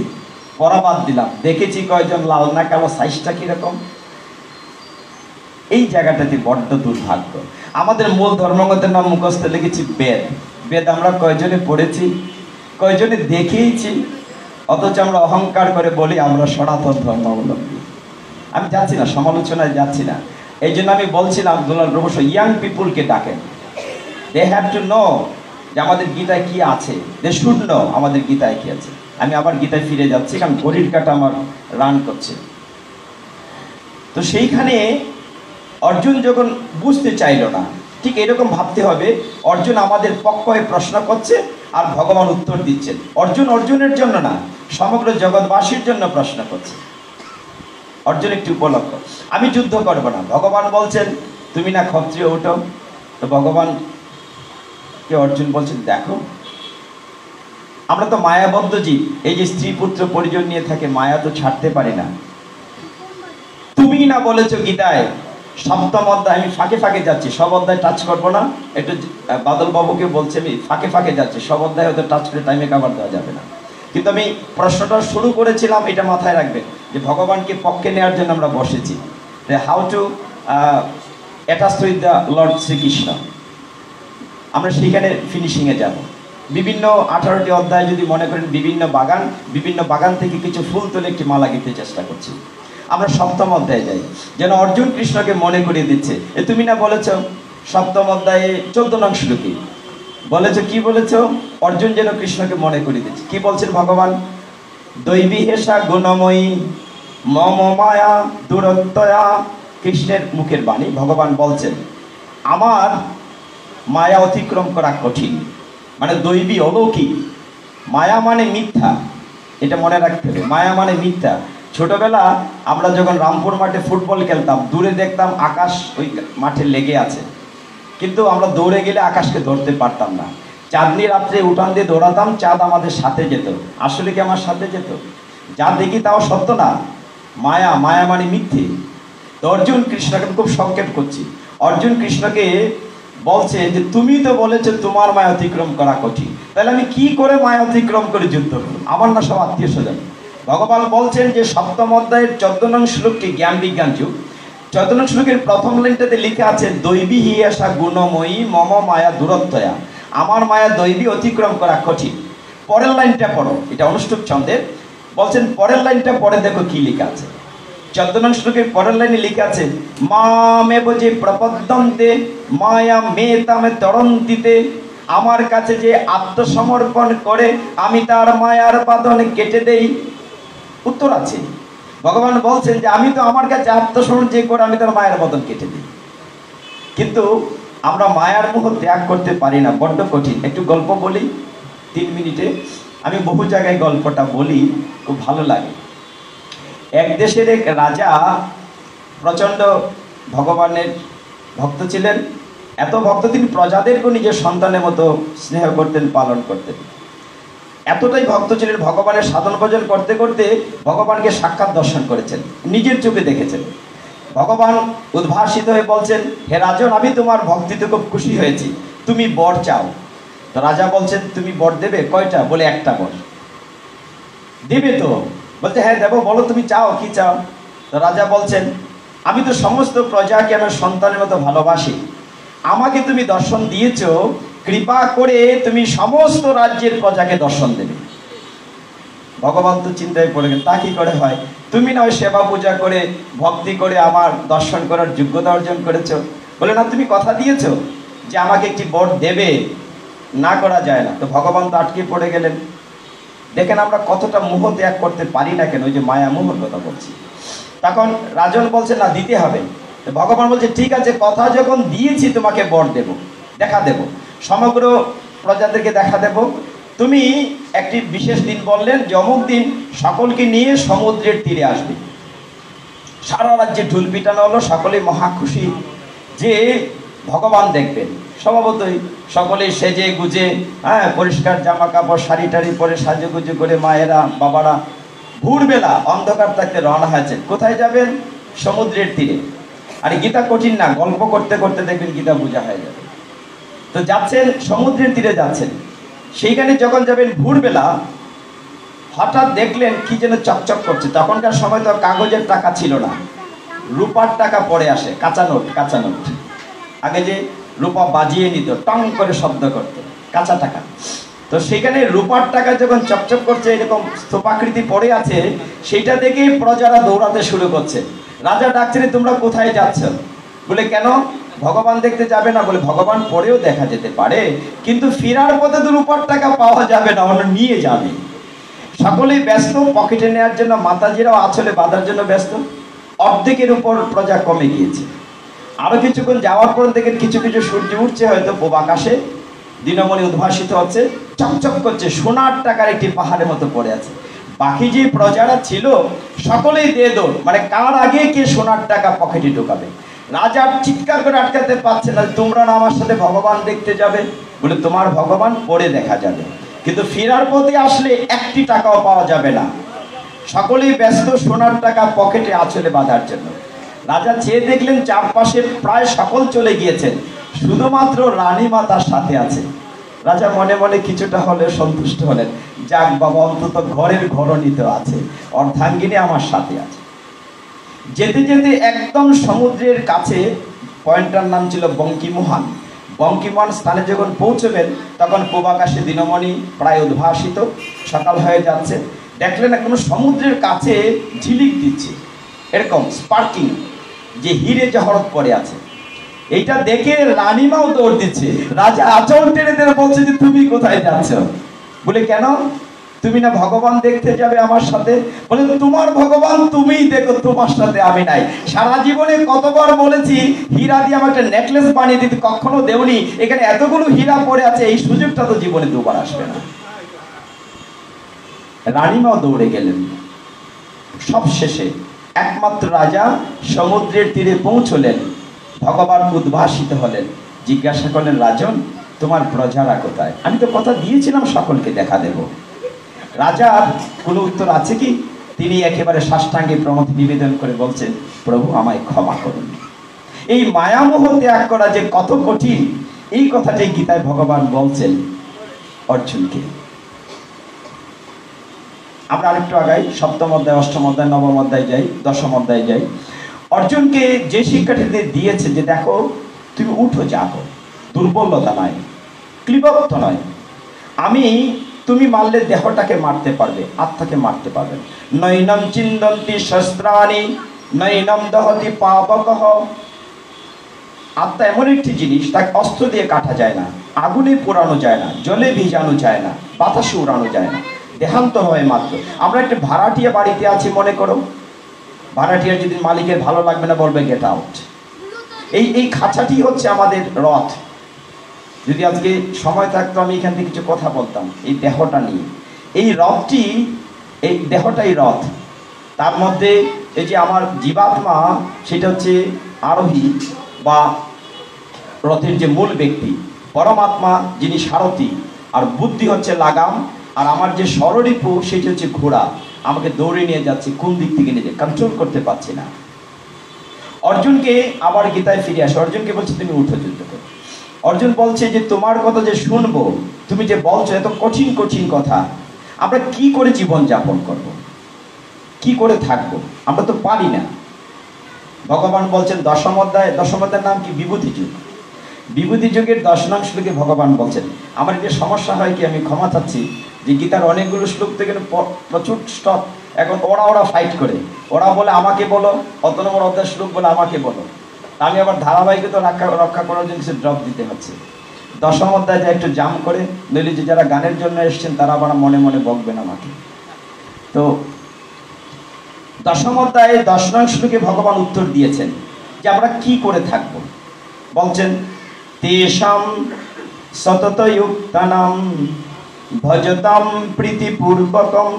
পড়া বাদ দিলাম, দেখেছি কয়জন লাল না কালো, সাইজটা কিরকম। এই জায়গাটাতে বড্ড দুর্ভাগ্য। আমাদের মূল ধর্মগ্রন্থের নাম মুখস্থ লিখেছি বেদ। বেদ আমরা কয়জনে পড়েছি, কয়জনে দেখেইছি, অথচ আমরা অহংকার করে বলি আমরা সনাতন ধর্মাবলম্বী। আমি যাচ্ছি না, সমালোচনায় যাচ্ছি না। এই জন্য আমি বলছিলাম দুলাল প্রভু ইয়াং পিপুলকে ডাকেন, দে হ্যাভ টু নো যে আমাদের গীতায় কি আছে, দে শুড নো আমাদের গীতায় কি আছে। আমি আবার গীতায় ফিরে যাচ্ছি, কারণ ঘড়ির কাঁটা আমার রান করছে। তো সেইখানে অর্জুন যখন বুঝতে চাইল না, ঠিক এরকম ভাবতে হবে অর্জুন আমাদের পক্ষ হয়ে প্রশ্ন করছে আর ভগবান উত্তর দিচ্ছেন। অর্জুন অর্জুনের জন্য না, সমগ্র জগৎবাসীর জন্য প্রশ্ন করছে। অর্জুন একটি উপলক্ষ, আমি যুদ্ধ করব না। ভগবান বলছেন তুমি না ক্ষত্রিয়, ওঠো। তো ভগবানকে অর্জুন বলছেন দেখো, আমরা তো মায়াবদ্ধ জীব, এই যে স্ত্রী পুত্র পরিজন নিয়ে থাকে, মায়া তো ছাড়তে পারি না। তুমি না বলেছো গীতায় 7ম অধ্যায়, আমি ফাঁকে ফাঁকে যাচ্ছি, সব অধ্যায় টাচ করবো না, একটু বাদল বাবুকে বলছে আমি ফাঁকে ফাঁকে যাচ্ছি, সব অধ্যায় হয়তো টাচ করে টাইমে কাভার দেওয়া যাবে না। কিন্তু আমি প্রশ্নটা শুরু করেছিলাম, এটা মাথায় রাখবেন যে ভগবানকে পক্ষে নেওয়ার জন্য আমরা বসেছি, how to attach with the lord Shrikrishna. আমরা সেইখানে ফিনিশিংয়ে যাব। বিভিন্ন 18টি অধ্যায় যদি মনে করেন বিভিন্ন বাগান থেকে কিছু ফুল তুলে একটি মালা গেঁথে চেষ্টা করছি। আমরা 7ম অধ্যায়ে যাই, যেন অর্জুন কৃষ্ণকে মনে করিয়ে দিচ্ছে, এ তুমি না বলেছ 7ম অধ্যায়ে 14 নং শ্লোকে বলেছ, কি বলেছ? অর্জুন যেন কৃষ্ণকে মনে করিয়ে দিচ্ছে। কি বলছেন ভগবান? দৈবী হেসা গুণময়ী মম মায়া দূরত্বয়া। কৃষ্ণের মুখের বাণী, ভগবান বলছেন আমার মায়া অতিক্রম করা কঠিন, মানে দৈবী অলৌকিক। মায়া মানে মিথ্যা, এটা মনে রাখতে হবে, মায়া মানে মিথ্যা। ছোটবেলা আমরা যখন রামপুর মাঠে ফুটবল খেলতাম, দূরে দেখতাম আকাশ ওই মাঠে লেগে আছে, কিন্তু আমরা দৌড়ে গেলে আকাশকে ধরতে পারতাম না। চাঁদনি রাত্রে উঠান দিয়ে দৌড়াতাম, চাঁদ আমাদের সাথে যেত। আসলে কি আমার সাথে যেত? যা দেখি তাও সত্য না, মায়া, মায়া মানে মিথ্যে। তো অর্জুন কৃষ্ণকে, খুব সংক্ষেপ করছি, অর্জুন কৃষ্ণকে বলছে যে তুমি তো বলেছো তোমার মায়া অতিক্রম করা কঠিন, তাহলে আমি কি করে মায়া অতিক্রম করে যুদ্ধ করব? আমার না সব আত্মীয় স্বজন। ভগবান বলছেন যে সপ্তম অধ্যায়ের 14 নং শ্লোককে জ্ঞান বিজ্ঞান যুগ, 14 নং শ্লোকের প্রথম লাইনটাতে লেখা আছে দৈবী হিয়াসা গুণময়ী মম মায়া দূরত্বয়া। আমার মায়া দৈবী, অতিক্রম করা কঠিন। পরের লাইনটা পড়ো, এটা অনুষ্ঠুপ ছন্দের, বলছেন পরের লাইনটা পড়ে দেখো কি লেখা আছে। 14 নং শ্লোকের পরের লাইনে লেখা আছে মামেব যে প্রপদ্যন্তে মায়া মেতামে তরন্তিতে। আমার কাছে যে আত্মসমর্পণ করে আমি তার মায়ার বাঁধন কেটে দেই। উত্তর আছে, ভগবান বলছেন যে আমি তো আমার কাছে আত্মসমর্পণ যে করে আমি তার মায়ের বাঁধন কেটে দিই। কিন্তু আমরা মায়ার মোহ ত্যাগ করতে পারি না, বড্ড কঠিন। একটু গল্প বলি 3 মিনিটে, আমি বহু জায়গায় গল্পটা বলি, খুব ভালো লাগে। এক দেশের এক রাজা প্রচণ্ড ভগবানের ভক্ত ছিলেন। এত ভক্ত তিনি প্রজাদেরকেও নিজের সন্তানের মতো স্নেহ করতেন, পালন করতেন। এতটাই ভক্ত ছিলেন, ভগবানের সাধন ভজন করতে করতে ভগবানকে সাক্ষাৎ দর্শন করেছেন, নিজের চোখে দেখেছেন। ভগবান উদ্ভাসিত হয়ে বলছেন, হে রাজন, আমি তোমার ভক্তিতে খুব খুশি হয়েছি, তুমি বর চাও। তো রাজা বলছেন তুমি বর দেবে? কয়টা? বলে একটা বর। দেবে তো? বলছে হ্যাঁ দেবো, বলো তুমি চাও, কি চাও? তো রাজা বলছেন আমি তো সমস্ত প্রজাকে আমার সন্তানের মতো ভালোবাসি, আমাকে তুমি দর্শন দিয়েছ, কৃপা করে তুমি সমস্ত রাজ্যের প্রজাকে দর্শন দেবে। ভগবান তো চিন্তায় পড়ে গেলেন, তা কি করে হয়? তুমি না ওই সেবা পূজা করে ভক্তি করে আমার দর্শন করার যোগ্যতা অর্জন করেছো। বলে না, তুমি কথা দিয়েছো যে আমাকে একটি বর দেবে, না করা যায় না। তো ভগবান তো আটকে পড়ে গেলেন। দেখেন আমরা কতটা মোহ ত্যাগ করতে পারি না কেন, ওই যে মায়া মোহর কথা বলছি। তখন রাজন বলছে না, দিতে হবে। ভগবান বলছে ঠিক আছে, কথা যখন দিয়েছি তোমাকে বর দেব, দেখা দেব, সমগ্র প্রজাদেরকে দেখা দেব। তুমি একটি বিশেষ দিন বললেন যে অমুক দিন সকলকে নিয়ে সমুদ্রের তীরে আসবে। সারা রাজ্যে ঢুল পিটানো হলো, সকলেই মহা খুশি যে ভগবান দেখবেন। স্বভাবতই সকলে সেজে গুজে, পরিষ্কার জামা কাপড় শাড়ি টাড়ি পরে সাজে গুজে করে মায়েরা বাবারা ভোরবেলা অন্ধকার থাকতে রওনা হয়েছেন। কোথায় যাবেন? সমুদ্রের তীরে। আর গীতা কঠিন না, গল্প করতে করতে দেখবেন গীতা বোঝা হয়ে যাবে। তো যাচ্ছেন, সমুদ্রের তীরে যাচ্ছেন। সেইখানে যখন যাবেন ভোরবেলা, হঠাৎ দেখলেন কি যেন চকচক করছে। তখনকার সময় তো কাগজের টাকা ছিল না, রূপার টাকা পড়ে আসে, কাঁচা নোট। কাঁচা নোট আগে যে রূপা বাজিয়ে নিত, টং করে শব্দ করত, কাঁচা টাকা। তো সেখানে রূপার টাকা যখন চকচক করছে, এরকম স্তূপাকৃতি পড়ে আছে, সেইটা দেখেই প্রজারা দৌড়াতে শুরু করছে। রাজা ডাকছেন তোমরা কোথায় যাচ্ছ? বলে কেন, ভগবান দেখতে যাবে না? বলে ভগবান পরেও দেখা যেতে পারে, কিন্তু ফেরার পথে তো রূপার টাকা পাওয়া যাবে না, অন্য নিয়ে যাবে। সকলেই ব্যস্ত পকেটে নেওয়ার জন্য, মাতাজিরাও আঁচলে বাঁধার জন্য ব্যস্ত। অর্ধেকের উপর প্রজা কমে গিয়েছে। আরো কিছুক্ষণ যাওয়ার পর দেখেন কিছু কিছু সূর্য উঠছে, হয়তো পূব আকাশে দিনমণি উদ্ভাসিত হচ্ছে, চকচক করছে, সোনার টাকার একটি পাহাড়ের মতো পড়ে আছে। বাকি যে প্রজারা ছিল সকলেই দিয়ে দৌড়, মানে কার আগে কে সোনার টাকা পকেটে ঢোকাবে। রাজা চিৎকার করে আটকাতে পারছে না, তোমরা না আমার সাথে ভগবান দেখতে যাবে? বলে তোমার ভগবান পরে দেখা যাবে, কিন্তু ফেরার পথে আসলে একটি টাকাও পাওয়া যাবে না। সকলেই ব্যস্ত সোনার টাকা পকেটে আঁচলে বাঁধার জন্য। রাজা চেয়ে দেখলেন চারপাশে প্রায় সকল চলে গিয়েছেন, শুধুমাত্র রানীমা তার সাথে আছে। রাজা মনে মনে কিছুটা হলে সন্তুষ্ট হলেন, যাক বাবা, অন্তত ঘরের ঘরণীতে আছে, অর্ধাঙ্গিনী আমার সাথে আছে। যেতে যেতে একদম সমুদ্রের কাছে, পয়েন্টটার নাম ছিল বঙ্কিমোহন। বঙ্কিমোহন স্থানে যখন পৌঁছবেন, তখন পূব আকাশে দিনমণি প্রায় উদ্ভাসিত, সকাল হয়ে যাচ্ছে। দেখলেন এখন সমুদ্রের কাছে ঝিলিক দিচ্ছে, এরকম স্পার্কিং, যে হিরে জহরত পড়ে আছে। এইটা দেখে রানীমাও দৌড় দিচ্ছে। রাজা আঁচল টেনে টেনে বলছে যে তুমি কোথায় যাচ্ছ? বলে কেন? তুমি না ভগবান দেখতে যাবে আমার সাথে? বলে তোমার ভগবান তুমিই দেখো, তোমার সাথে আমি নাই। সারা জীবনে কতবার বলেছি হীরা দিয়ে আমার একটা নেকলেস বানিয়ে দিতে, কখনো দেওনি। এখানে এতগুলো হীরা পড়ে আছে, এই সুযোগটা তো জীবনে দুবার আসবে না। রানীমাও দৌড়ে গেলেন। সব শেষে একমাত্র রাজা সমুদ্রের তীরে পৌঁছলেন। ভগবান উদ্ভাসিত হলেন, জিজ্ঞাসা করলেন, রাজন তোমার প্রজারা কোথায়? আমি তো কথা দিয়েছিলাম সকলকে দেখা দেব। রাজার কোনো উত্তর আছে কি? তিনি একেবারে সাষ্টাঙ্গে প্রণতি নিবেদন করে বলছেন, প্রভু আমায় ক্ষমা করুন। এই মায়ামোহ ত্যাগ করা যে কত কঠিন, এই কথাটাই গীতায় ভগবান বলছেন অর্জুনকে। আমরা আরেকটু আগাই, সপ্তম অধ্যায়, অষ্টম অধ্যায়, নবম অধ্যায় যাই, দশম অধ্যায় যাই। অর্জুনকে যে শিক্ষাটি দিয়েছে যে দেখো তুমি উঠো, যাবো, দুর্বলতা নয়, ক্লিবত্ব নয়। তুমি মারলে দেহটাকে মারতে পারবে, আত্মাকে মারতে পারবে। নৈনম চিন্দন্তি শস্ত্রাণি নৈনম দহতি পাবকহ। আত্মা এমন একটি জিনিস, তাকে অস্ত্র দিয়ে কাটা যায় না, আগুনে পোড়ানো যায় না, জলে ভিজানো যায় না, বাতাসে উড়ানো যায় না, দেহান্তর হয় মাত্র। আমরা একটা ভাড়াটিয়া বাড়িতে আছি মনে করো, ভাড়াটিয়ার যদি মালিকের ভালো লাগবে না বলবে গেট আউট। এই খাঁচাটি হচ্ছে আমাদের রথ। যদি আজকে সময় থাকতো আমি এখান থেকে কিছু কথা বলতাম এই দেহটা নিয়ে। এই রথটি, এই দেহটাই রথ। তার মধ্যে এই যে আমার জীবাত্মা, সেটা হচ্ছে আরোহী বা রথের যে মূল ব্যক্তি, পরমাত্মা যিনি সারথি, আর বুদ্ধি হচ্ছে লাগাম, আর আমার যে স্বররিপু সেটি হচ্ছে ঘোড়া, আমাকে দৌড়ে নিয়ে যাচ্ছে, কোন দিক থেকে নিয়ে কন্ট্রোল করতে পারছি না। অর্জুনকে আবার গীতায় ফিরে আসে, অর্জুনকে বলছে তুমি উঠো, যুদ্ধ করো। অর্জুন বলছে যে তোমার কথা যে শুনবো, তুমি যে বলছো এত কঠিন কঠিন কথা, আমরা কি করে জীবন যাপন করব, কি করে থাকবো, আমরা তো পারি না। ভগবান বলছেন দশম অধ্যায়ের নাম কি? বিভূতি যুগ। বিভূতি যুগের 10 নং শ্লোকে ভগবান বলছেন, আমার যে সমস্যা হয় কি, আমি ক্ষমা চাচ্ছি যে গীতার অনেকগুলো শ্লোক থেকে প্রচুর স্টপ, এখন ওরা ফাইট করে, ওরা বলে আমাকে বলো, অত নম্বর অধ্যায় শ্লোক বলে আমাকে বলো। আমি আবার ধারাবাহিকতা রক্ষা করার জন্য কিছু ড্রপ দিতে হচ্ছে। দশম অধ্যায় একটু জাম করে, নইলে যে যারা গানের জন্য এসছেন তারা আবার মনে মনে বকবেন আমাকে। তো দশম অধ্যায়ে 10 নং শ্লোকে ভগবান উত্তর দিয়েছেন যে আমরা কি করে থাকবো। বলছেন তেষাম সততযুক্তানাম ভজতাম প্রীতিপূর্বকম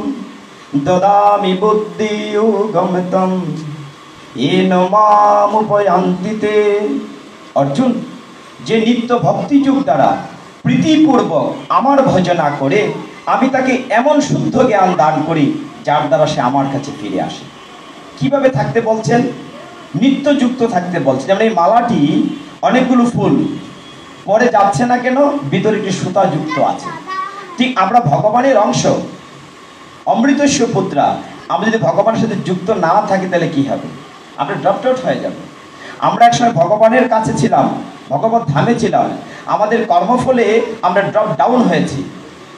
দদামি বুদ্ধিযোগম তম येन माम उपयान्ति ते। অর্জুন, যে নিত্য ভক্তিযোগ দ্বারা প্রীতিপূর্বক আমার ভজনা করে আমি তাকে এমন শুদ্ধ জ্ঞান দান করি যার দ্বারা সে আমার কাছে ফিরে আসে। কিভাবে থাকতে বলছেন? নিত্যযুক্ত থাকতে বলছেন। যেমন এই মালাটি অনেকগুলো ফুল পরে যাচ্ছে না কেন? ভিতরে একটি সুতা যুক্ত আছে। ঠিক আমরা ভগবানের অংশ, অমৃতস্য পুত্রা। আমরা যদি ভগবানের সাথে যুক্ত না থাকি তাহলে কি হবে? আমরা ড্রপ আউট হয়ে যাব। আমরা একসময় ভগবানের কাছে ছিলাম, ভগবত ধামে ছিলাম, আমাদের কর্মফলে আমরা ড্রপ ডাউন হয়েছি।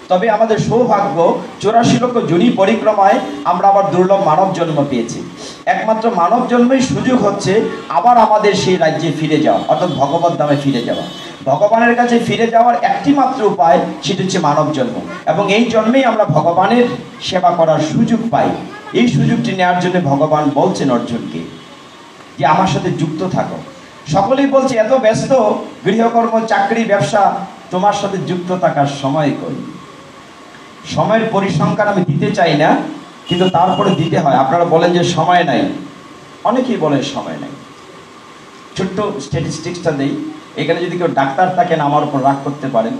তবে আমাদের সৌভাগ্য 84 লক্ষ যোনি পরিক্রমায় আমরা আবার দুর্লভ মানব জন্ম পেয়েছি। একমাত্র মানব জন্মের সুযোগ হচ্ছে আবার আমাদের সেই রাজ্যে ফিরে যাওয়া, অর্থাৎ ভগবত ধামে ফিরে যাওয়া। ভগবানের কাছে ফিরে যাওয়ার একটি মাত্র উপায়, সেটি হচ্ছে মানব জন্ম। এবং এই জন্মেই আমরা ভগবানের সেবা করার সুযোগ পাই। এই সুযোগটি নেওয়ার জন্য ভগবান বলছেন অর্জুনকে যে আমার সাথে যুক্ত থাকো। সকলেই বলছে এত ব্যস্ত, গৃহকর্ম, চাকরি, ব্যবসা, তোমার সাথে যুক্ত থাকার সময় কই? সময়ের পরিসংখ্যান আমি দিতে চাই না, কিন্তু তারপরে দিতে হয়। আপনারা বলেন যে সময় নাই, অনেকেই বলেন সময় নাই। ছোট্ট স্ট্যাটিস্টিক্সটা দেই। এখানে যদি কেউ ডাক্তার থাকেন আমার উপর রাগ করতে পারেন।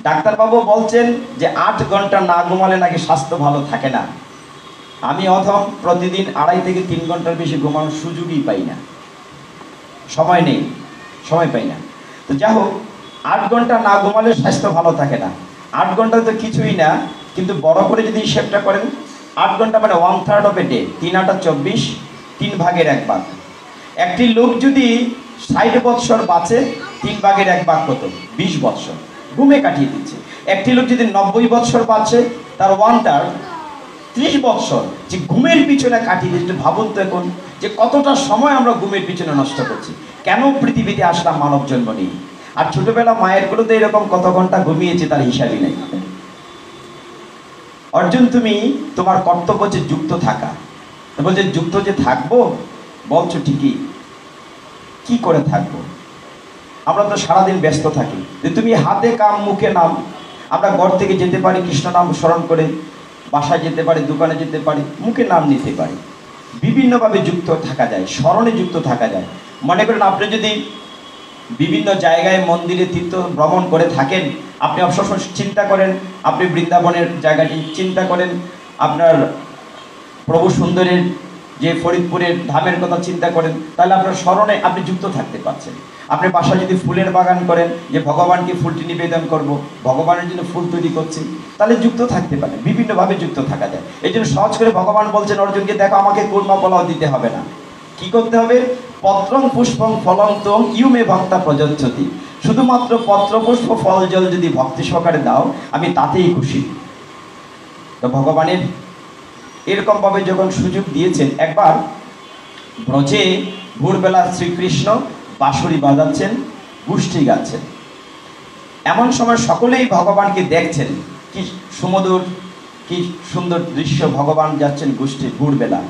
ডাক্তারবাবু বলছেন যে 8 ঘন্টা না ঘুমালে নাকি স্বাস্থ্য ভালো থাকে না। আমি অথম প্রতিদিন 2.5 থেকে 3 ঘন্টার বেশি ঘুমানোর সুযোগই পাই না, সময় নেই, সময় পাই না। তো যাই হোক, 8 ঘন্টা না ঘুমালে স্বাস্থ্য ভালো থাকে না। 8 ঘন্টা তো কিছুই না, কিন্তু বড় করে যদি হিসেবটা করেন, 8 ঘন্টা মানে 1/3 অফ এ ডে, 3 8 24, 3 ভাগের 1 ভাগ। একটি লোক যদি 60 বৎসর বাঁচে, 3 ভাগের 1 ভাগ কত? 20 বৎসর ঘুমে কাটিয়ে দিচ্ছে। একটি লোক যদি 90 বৎসর বাঁচে, তার 1/3 30 বৎসর যে ঘুমের পিছনে কাটিয়ে দিচ্ছে। ভাবুন তো এখন যে কতটা সময় আমরা ঘুমের পিছনে নষ্ট করছি। কেন পৃথিবীতে আসলাম মানব জন্ম নিয়ে? আর ছোটবেলা মায়ের গুলোতে এরকম কত ঘন্টা ঘুমিয়েছে তার হিসাবই নেই। অর্জুন তুমি তোমার কর্তব্য যে যুক্ত থাকা, তো বলছে যুক্ত যে থাকবো, বলছো ঠিকই, কি করে থাকবো? আমরা তো সারাদিন ব্যস্ত থাকি, যে তুমি হাতে কাম মুখে নাম। আমরা ঘর থেকে যেতে পারি কৃষ্ণ নাম স্মরণ করে, বাসায় যেতে পারি, দোকানে যেতে পারি, মুখে নাম নিতে পারি, বিভিন্নভাবে যুক্ত থাকা যায়, স্মরণে যুক্ত থাকা যায়। মনে করেন আপনি যদি বিভিন্ন জায়গায় মন্দিরে তীর্থ ভ্রমণ করে থাকেন, আপনি সবসময় চিন্তা করেন, আপনি বৃন্দাবনের জায়গাটি চিন্তা করেন, আপনার প্রভু সুন্দরের যে ফরিদপুরের ধামের কথা চিন্তা করেন, তাহলে আপনার স্মরণে আপনি যুক্ত থাকতে পারছেন। আপনি বাসায় যদি ফুলের বাগান করেন, যে ভগবানকে ফুলটি নিবেদন করব, ভগবানের জন্য ফুল তৈরি করছি, তাহলে যুক্ত থাকতে পারেন, বিভিন্নভাবে যুক্ত থাকা যায়। এই জন্য সহজ করে ভগবান বলছেন অর্জুনকে, দেখো আমাকে কুর্মা পোলাও দিতে হবে না, কি করতে হবে? পত্রং পুষ্পং ফলং তং ইউমে ভক্তা প্রযচ্ছতি। শুধুমাত্র পত্র পুষ্প ফল জল যদি ভক্তি সহকারে দাও, আমি তাতেই খুশি। তো ভগবানের এরকম ভাবে যখন সুযোগ দিয়েছেন, একবার ব্রজে ভোরবেলা শ্রীকৃষ্ণ বাঁশরি বাজাচ্ছেন, গোষ্ঠী গাচ্ছেন। এমন সময় সকলেই ভগবানকে দেখছেন, কি সুমধুর, কি সুন্দর দৃশ্য, ভগবান যাচ্ছেন গোষ্ঠী ভোরবেলা।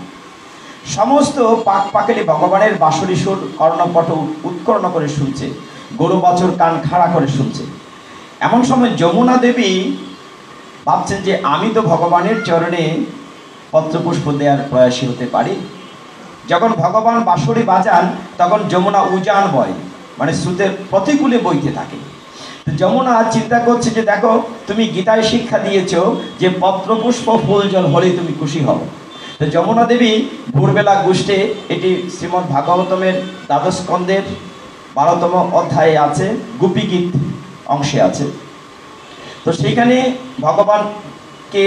সমস্ত পাক পাকেলে ভগবানের বাঁশরি সুর কর্ণপট উৎকর্ণ করে শুনছে, গরু বাছুর কান খাড়া করে শুনছে। এমন সময় যমুনা দেবী ভাবছেন যে আমি তো ভগবানের চরণে পত্রপুষ্প দেওয়ার প্রয়াসী হতে পারি। যখন ভগবান বাঁশরি বাজান, তখন যমুনা উজান বয়, মানে স্রোতের প্রতিকূলে বইতে থাকে। তো যমুনা চিন্তা করছে যে দেখো, তুমি গীতায় শিক্ষা দিয়েছো যে পত্রপুষ্প ফুল জল হলেই তুমি খুশি হও। তো যমুনা দেবী ভোরবেলা গোষ্ঠে, এটি শ্রীমদ্ ভাগবতমের দ্বাদশ স্কন্ধের 12তম অধ্যায়ে আছে, গোপী গীত অংশে আছে। তো সেইখানে ভগবানকে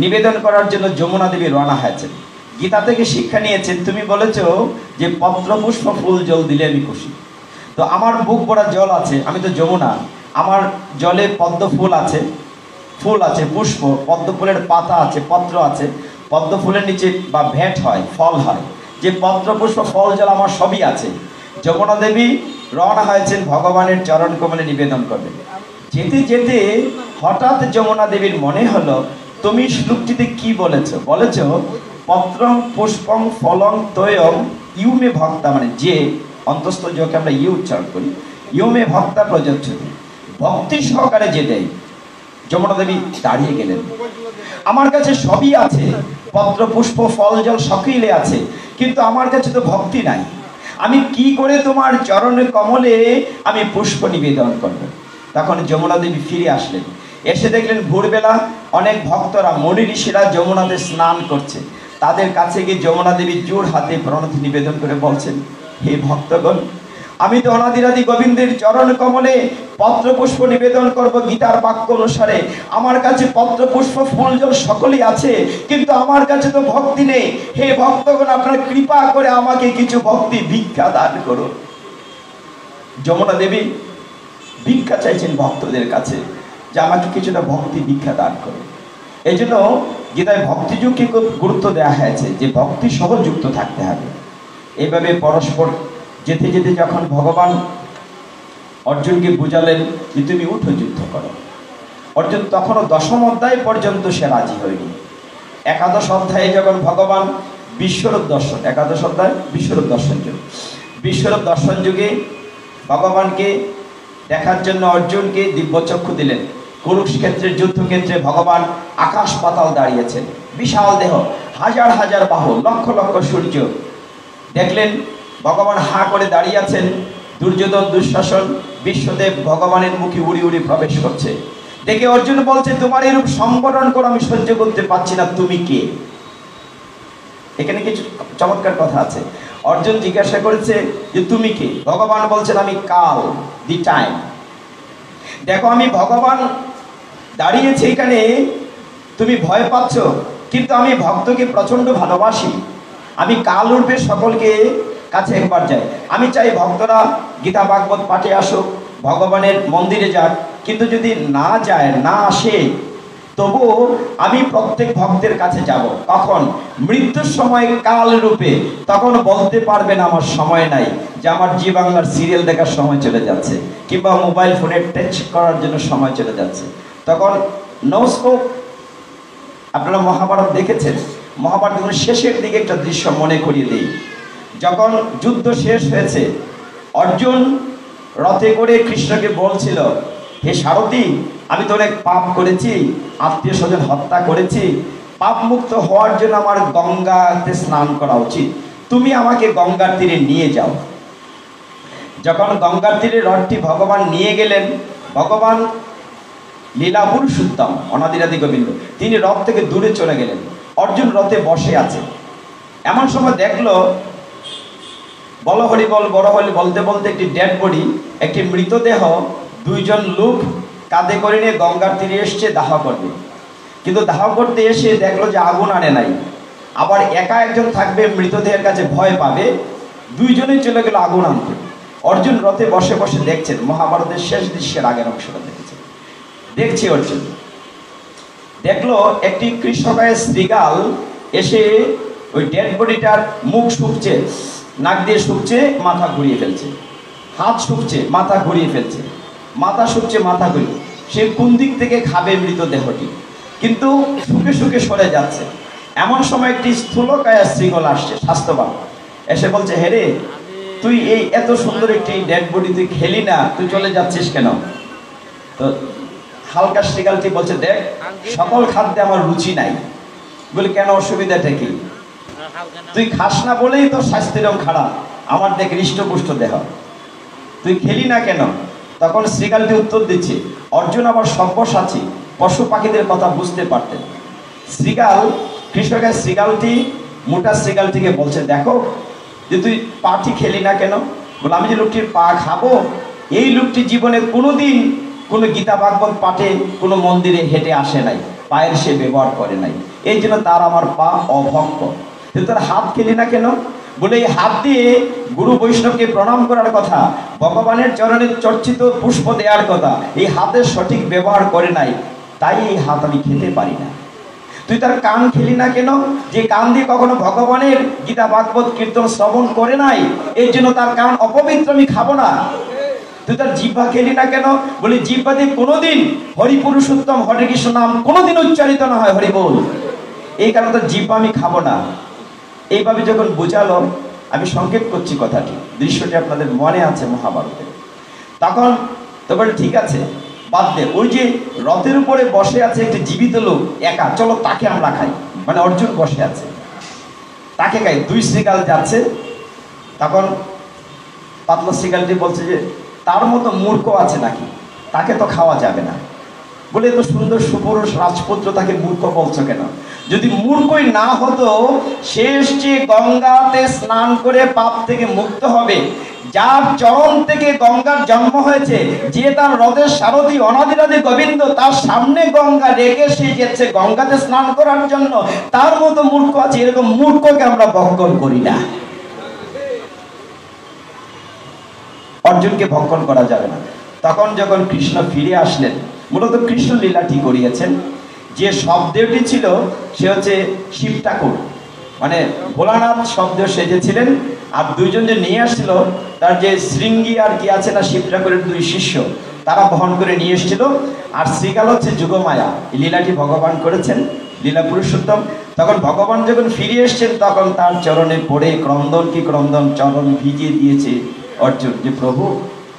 নিবেদন করার জন্য যমুনা দেবী রওনা হয়েছেন। গীতা থেকে শিক্ষা নিয়েছেন, তুমি বলেছ যে পত্র পুষ্প ফুল জল দিলে আমি খুশি। তো আমার বুক ভরা জল আছে, আমি তো যমুনা, আমার জলে পদ্ম ফুল আছে, ফুল আছে, পুষ্প, পদ্ম ফুলের পাতা আছে, পত্র আছে, পদ্ম ফুলের নিচে বা ভেট হয়, ফল হয়, যে পত্র পুষ্প ফল জল আমার সবই আছে। যমুনা দেবী রওনা হয়েছেন ভগবানের চরণ কমলে নিবেদন করবে। যেতে যেতে হঠাৎ যমুনা দেবীর মনে হলো, তুমি শ্লোকটিতে কি বলেছো? বলেছো পত্রং পুষ্পং ফলং তয়ং ইউমে ভক্তা, মানে যে অন্তস্থ যোগে আমরা ইউ উচ্চারণ করি, ইউমে ভক্তা প্রযচ্ছতি, ভক্তি সহকারে যে দেয়। যমুনা দেবী দাঁড়িয়ে গেলেন, আমার কাছে সবই আছে, পত্র পুষ্প ফল জল সকলে আছে, কিন্তু আমার কাছে তো ভক্তি নাই, আমি কি করে তোমার চরণ কমলে আমি পুষ্প নিবেদন করব? তখন যমুনা দেবী ফিরে আসলেন, এসে দেখলেন ভোরবেলা অনেক ভক্তরা, মনি ঋষিরা যমুনাতে স্নান করছে। তাদের কাছে গিয়ে যমুনা দেবী জোর হাতে প্রণতি নিবেদন করে বলছেন, হে ভক্তগণ, আমি তো অনাদিরাদি গোবিন্দের চরণ কমলে পত্র পুষ্প নিবেদন করব গীতার বাক্য অনুসারে। আমার কাছে পত্র পুষ্প ফুল জল সকলেই আছে, কিন্তু আমার কাছে তো ভক্তি নেই। হে ভক্তগণ, আপনারা কৃপা করে আমাকে কিছু ভক্তি ভিক্ষা দান করুন। যমুনা দেবী ভিক্ষা চাইছেন ভক্তদের কাছে, যে আমাকে কিছুটা ভক্তি ভিক্ষা দান করুন। এই জন্য গীতায় ভক্তিযুগকে খুব গুরুত্ব দেওয়া হয়েছে, যে ভক্তি সহ যুক্ত থাকতে হবে। এইভাবে পরস্পর যেতে যেতে যখন ভগবান অর্জুনকে বুঝালেন যে তুমি উঠো, যুদ্ধ করো, অর্জুন তখনও 10ম অধ্যায় পর্যন্ত সে রাজি হয়নি। 11শ অধ্যায়ে যখন ভগবান বিশ্বরূপ দর্শন, 11শ অধ্যায় বিশ্বরূপ দর্শন যুগ, বিশ্বরূপ দর্শন যুগে ভগবানকে দেখার জন্য অর্জুনকে দিব্যচক্ষু দিলেন। কুরুক্ষেত্রের যুদ্ধক্ষেত্রে ভগবান আকাশ পাতাল দাঁড়িয়েছেন, বিশাল দেহ, হাজার হাজার বাহু, লক্ষ লক্ষ সূর্য। দেখলেন ভগবান হা করে দাঁড়িয়ে আছেন, দুর্যোধন দুঃশাসন বিশ্বদেব ভগবানের মুখে উড়ি উড়ি প্রবেশ করছে। দেখে অর্জুন বলছে, তোমার এরূপ সম্বরণ করে আমি সহ্য করতে পারছি না, তুমি কে? এখানে কিছু চমৎকার কথা আছে। অর্জুন জিজ্ঞাসা করেছে যে তুমি কে? ভগবান বলছেন, আমি কাল, দি টাইম। দেখো আমি ভগবান দাঁড়িয়েছি এখানে, তুমি ভয় পাচ্ছ, কিন্তু আমি ভক্তকে প্রচন্ড ভালোবাসি। আমি কাল রূপে সকলকে কাছে একবার যাই। আমি চাই ভক্তরা গীতা ভাগবত পাঠে আসুক, ভগবানের মন্দিরে যাক, কিন্তু যদি না যায়, না আসে, তবুও আমি প্রত্যেক ভক্তের কাছে যাব। কখন? মৃত্যুর সময় কাল রূপে। তখন বলতে পারবেন আমার সময় নাই, যে আমার জি বাংলার সিরিয়াল দেখার সময় চলে যাচ্ছে, কিংবা মোবাইল ফোনে টেচ করার জন্য সময় চলে যাচ্ছে। তখন নো স্কোপ, আপনারা মহাভারত দেখেছেন, মহাভারত শেষের দিকে একটা দৃশ্য মনে করিয়ে দিই। যখন যুদ্ধ শেষ হয়েছে, অর্জুন রথে করে কৃষ্ণকে বলছিল, হে সারথি, আমি তো অনেক পাপ করেছি, আত্মীয় স্বজন হত্যা করেছি, পাপ মুক্ত হওয়ার জন্য আমার গঙ্গাতে স্নান করা উচিত, তুমি আমাকে গঙ্গার তীরে নিয়ে যাও। যখন গঙ্গার তীরে রথটি ভগবান নিয়ে গেলেন, ভগবান লীলা পুরুষোত্তম অনাদিরাদি গোবিন্দ তিনি রথ থেকে দূরে চলে গেলেন। অর্জুন রথে বসে আছে। এমন সময় দেখলো, বল হরি বল বড় হরি বলতে বলতে একটি ডেড বডি, একটি মৃতদেহ, দুইজন লোক কাঁধে করে নিয়ে গঙ্গার তীরে এসছে দাহ করবে। কিন্তু দাহ করতে এসে দেখলো যে আগুন আনে নাই। আবার একা একজন থাকবে, মৃতদেহের কাছে ভয় পাবে, দুইজনেই চলে গেল আগুন আনতে। অর্জুন রথে বসে বসে দেখছেন, মহাভারতের শেষ দৃশ্যের আগের অংশটা দেখেছেন। দেখছি অর্জুন দেখলো একটি কৃষ্ণকায় শৃগাল এসে ওই ডেড বডিটার মুখ শুকছে, নাক দিয়ে শুকছে, মাথা ঘুরিয়ে ফেলছে, হাত শুকছে, মাথা ঘুরিয়ে ফেলছে, মাথা শুকছে, মাথা ঘুরিয়ে, সে কোন দিক থেকে খাবে মৃতদেহটি, কিন্তু শুকে শুকে সরে যাচ্ছে। এমন সময় একটি স্থূলকায়া শৃগাল আসছে, স্বাস্থ্যবান, এসে বলছে, হে রে, তুই এই এত সুন্দর একটি ডেড বডি তুই খেলি না, তুই চলে যাচ্ছিস কেন? তো হালকা শৃগালটি বলছে, দেখ, সকল খাদ্যে আমার রুচি নাই। বলে, কেন, অসুবিধাটা কি? তুই খাস না বলেই তো স্বাস্থ্যের খারাপ, আমার দেখ হৃষ্টপুষ্ট দেহ, তুই খেলি না কেন? তখন শৃগালটি উত্তর দিচ্ছে, অর্জুন আবার সব্যসাচী, পশু পাখিদের কথা বুঝতে পারতেন। শৃগাল, কৃষ্ণকে শৃগালটি, মোটা শৃগালটিকে বলছে, দেখো যে তুই পাটি খেলি না কেন? বলে, আমি যে লোকটির পা খাবো, এই লোকটি জীবনে কোনোদিন কোনো গীতা ভাগবত পাঠে কোনো মন্দিরে হেঁটে আসে নাই, পায়ের সে ব্যবহার করে নাই, এই জন্য তার আমার পা অভক্ত। তার হাত খেলি না কেন? বলে, এই হাত দিয়ে গুরু বৈষ্ণবকে প্রণাম করার কথা, ভগবানের চরণে চর্চিত পুষ্প দেওয়ার কথা, এই হাতের সঠিক ব্যবহার করে নাই, তাই এই হাত আমি খেতে পারি না। তুই তার কান খেলি না কেন? যে কান দিয়ে কখনো ভগবানের গীতা ভাগবত কীর্তন শ্রবণ করে নাই, এই জন্য তার কান অপবিত্র, আমি খাবো না। তুই তার জিহ্বা খেলি না কেন? বলি, জিহ্বা দিয়ে কোনোদিন হরি পুরুষোত্তম হরে কৃষ্ণ নাম কোনোদিন উচ্চারিত না হয়, হরি বল, এই কারণে তার জিহ্বা আমি খাবো না। এইভাবে যখন বোঝালো, আমি সংকেত করছি কথাটি, দৃশ্যটি আপনাদের মনে আছে মহাভারতে। তখন তো বলে, ঠিক আছে, বাদ দে, ওই যে রথের উপরে বসে আছে একটি জীবিত লোক একা, চলো তাকে আমরা খাই। মানে অর্জুন বসে আছে, তাকে খাই। দুই শৃগাল যাচ্ছে। তখন পাতলা শৃগালটি বলছে যে, তার মতো মূর্খ আছে নাকি, তাকে তো খাওয়া যাবে না। বলে, এত সুন্দর সুপুরুষ রাজপুত্র, তাকে মূর্খ বলছো কেন? যদি মূর্খই না হতো, শেষ যে গঙ্গাতে স্নান করে পাপ থেকে মুক্ত হবে, যার চরণ থেকে গঙ্গার জন্ম হয়েছে, যে তার রথের সারথি অনাদিরাদি গোবিন্দ, তার সামনে গঙ্গা রেখে সে যাচ্ছে গঙ্গাতে স্নান করার জন্য, তার মতো মূর্খ আছে। এরকম মূর্খকে আমরা ভক্ষণ করি না। অর্জুনকে ভক্ষণ করা যাবে না। তখন যখন কৃষ্ণ ফিরে আসলেন, মূলত কৃষ্ণ লীলাটি করিয়েছেন। যে শব্দটি ছিল সে হচ্ছে শিব ঠাকুর, মানে ভোলানাথ শব্দ সেজেছিলেন। আর দুইজন যে নিয়ে আসছিল, তার যে শৃঙ্গি আর কি আছে না, শিব ঠাকুরের দুই শিষ্য, তারা বহন করে নিয়ে এসেছিল। আর শ্রীকাল হচ্ছে যুগমায়া, এই লীলাটি ভগবান করেছেন, লীলা পুরুষোত্তম। তখন ভগবান যখন ফিরে এসছেন, তখন তার চরণে পড়ে ক্রন্দন কি ক্রন্দন, চরণ ভিজিয়ে দিয়েছে অর্জুন, যে প্রভু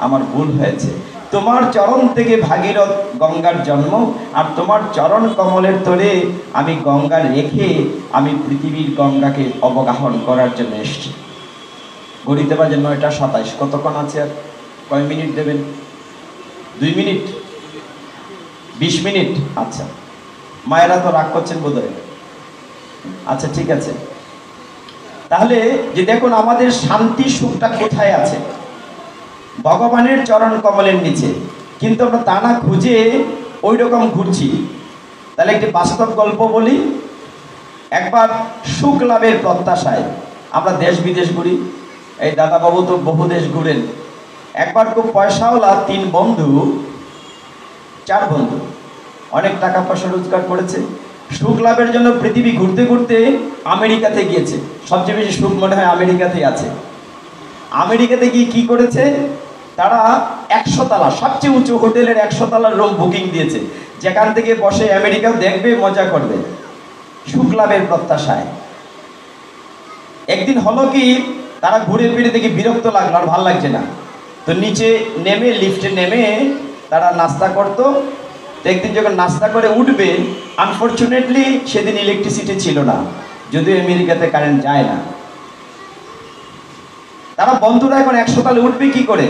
আমার ভুল হয়েছে, তোমার চরণ থেকে ভাগীরথ গঙ্গার জন্ম, আর তোমার চরণ কমলের তলে আমি গঙ্গা রেখে আমি পৃথিবীর গঙ্গাকে অবগাহন করার জন্য এসেছি। ঘড়িতে বাজে 9:27। কতক্ষণ আছে আর? কয় মিনিট দেবেন? 2 মিনিট, 20 মিনিট? আচ্ছা, মায়েরা তো রাগ করছেন বোধহয়। আচ্ছা, ঠিক আছে। তাহলে যে দেখুন, আমাদের শান্তি সুখটা কোথায় আছে? ভগবানের চরণ কমলের নিচে। কিন্তু আমরা তা না খুঁজে ওই রকম ঘুরছি। তাহলে একটি বাস্তব গল্প বলি। একবার সুখ লাভের প্রত্যাশায় আমরা দেশ বিদেশ ঘুরি। এই দাদাবাবু তো বহু দেশ ঘুরেন। একবার খুব পয়সাওয়ালা 3 বন্ধু, 4 বন্ধু, অনেক টাকা পয়সা রোজগার করেছে। সুখ লাভের জন্য পৃথিবী ঘুরতে ঘুরতে আমেরিকাতে গিয়েছে। সবচেয়ে বেশি সুখ মনে হয় আমেরিকাতেই আছে। আমেরিকাতে গিয়ে কি করেছে? তারা 100 তলা, সবচেয়ে উঁচু হোটেলের 100 তলার রুম বুকিং দিয়েছে, যেখান থেকে বসে আমেরিকাও দেখবে, মজা করবে। সুখ লাভের প্রত্যাশায়। একদিন হলো কি, তারা ঘুরে ফিরে দেখি বিরক্ত লাগলো, আর ভাল লাগছে না। তো নিচে নেমে, লিফটে নেমে তারা নাস্তা করতো। তো একদিন যখন নাস্তা করে উঠবে, আনফর্চুনেটলি সেদিন ইলেকট্রিসিটি ছিল না, যদিও আমেরিকাতে কারেন্ট যায় না। তারা বন্ধুরা এখন 100 তলে উঠবে কি করে?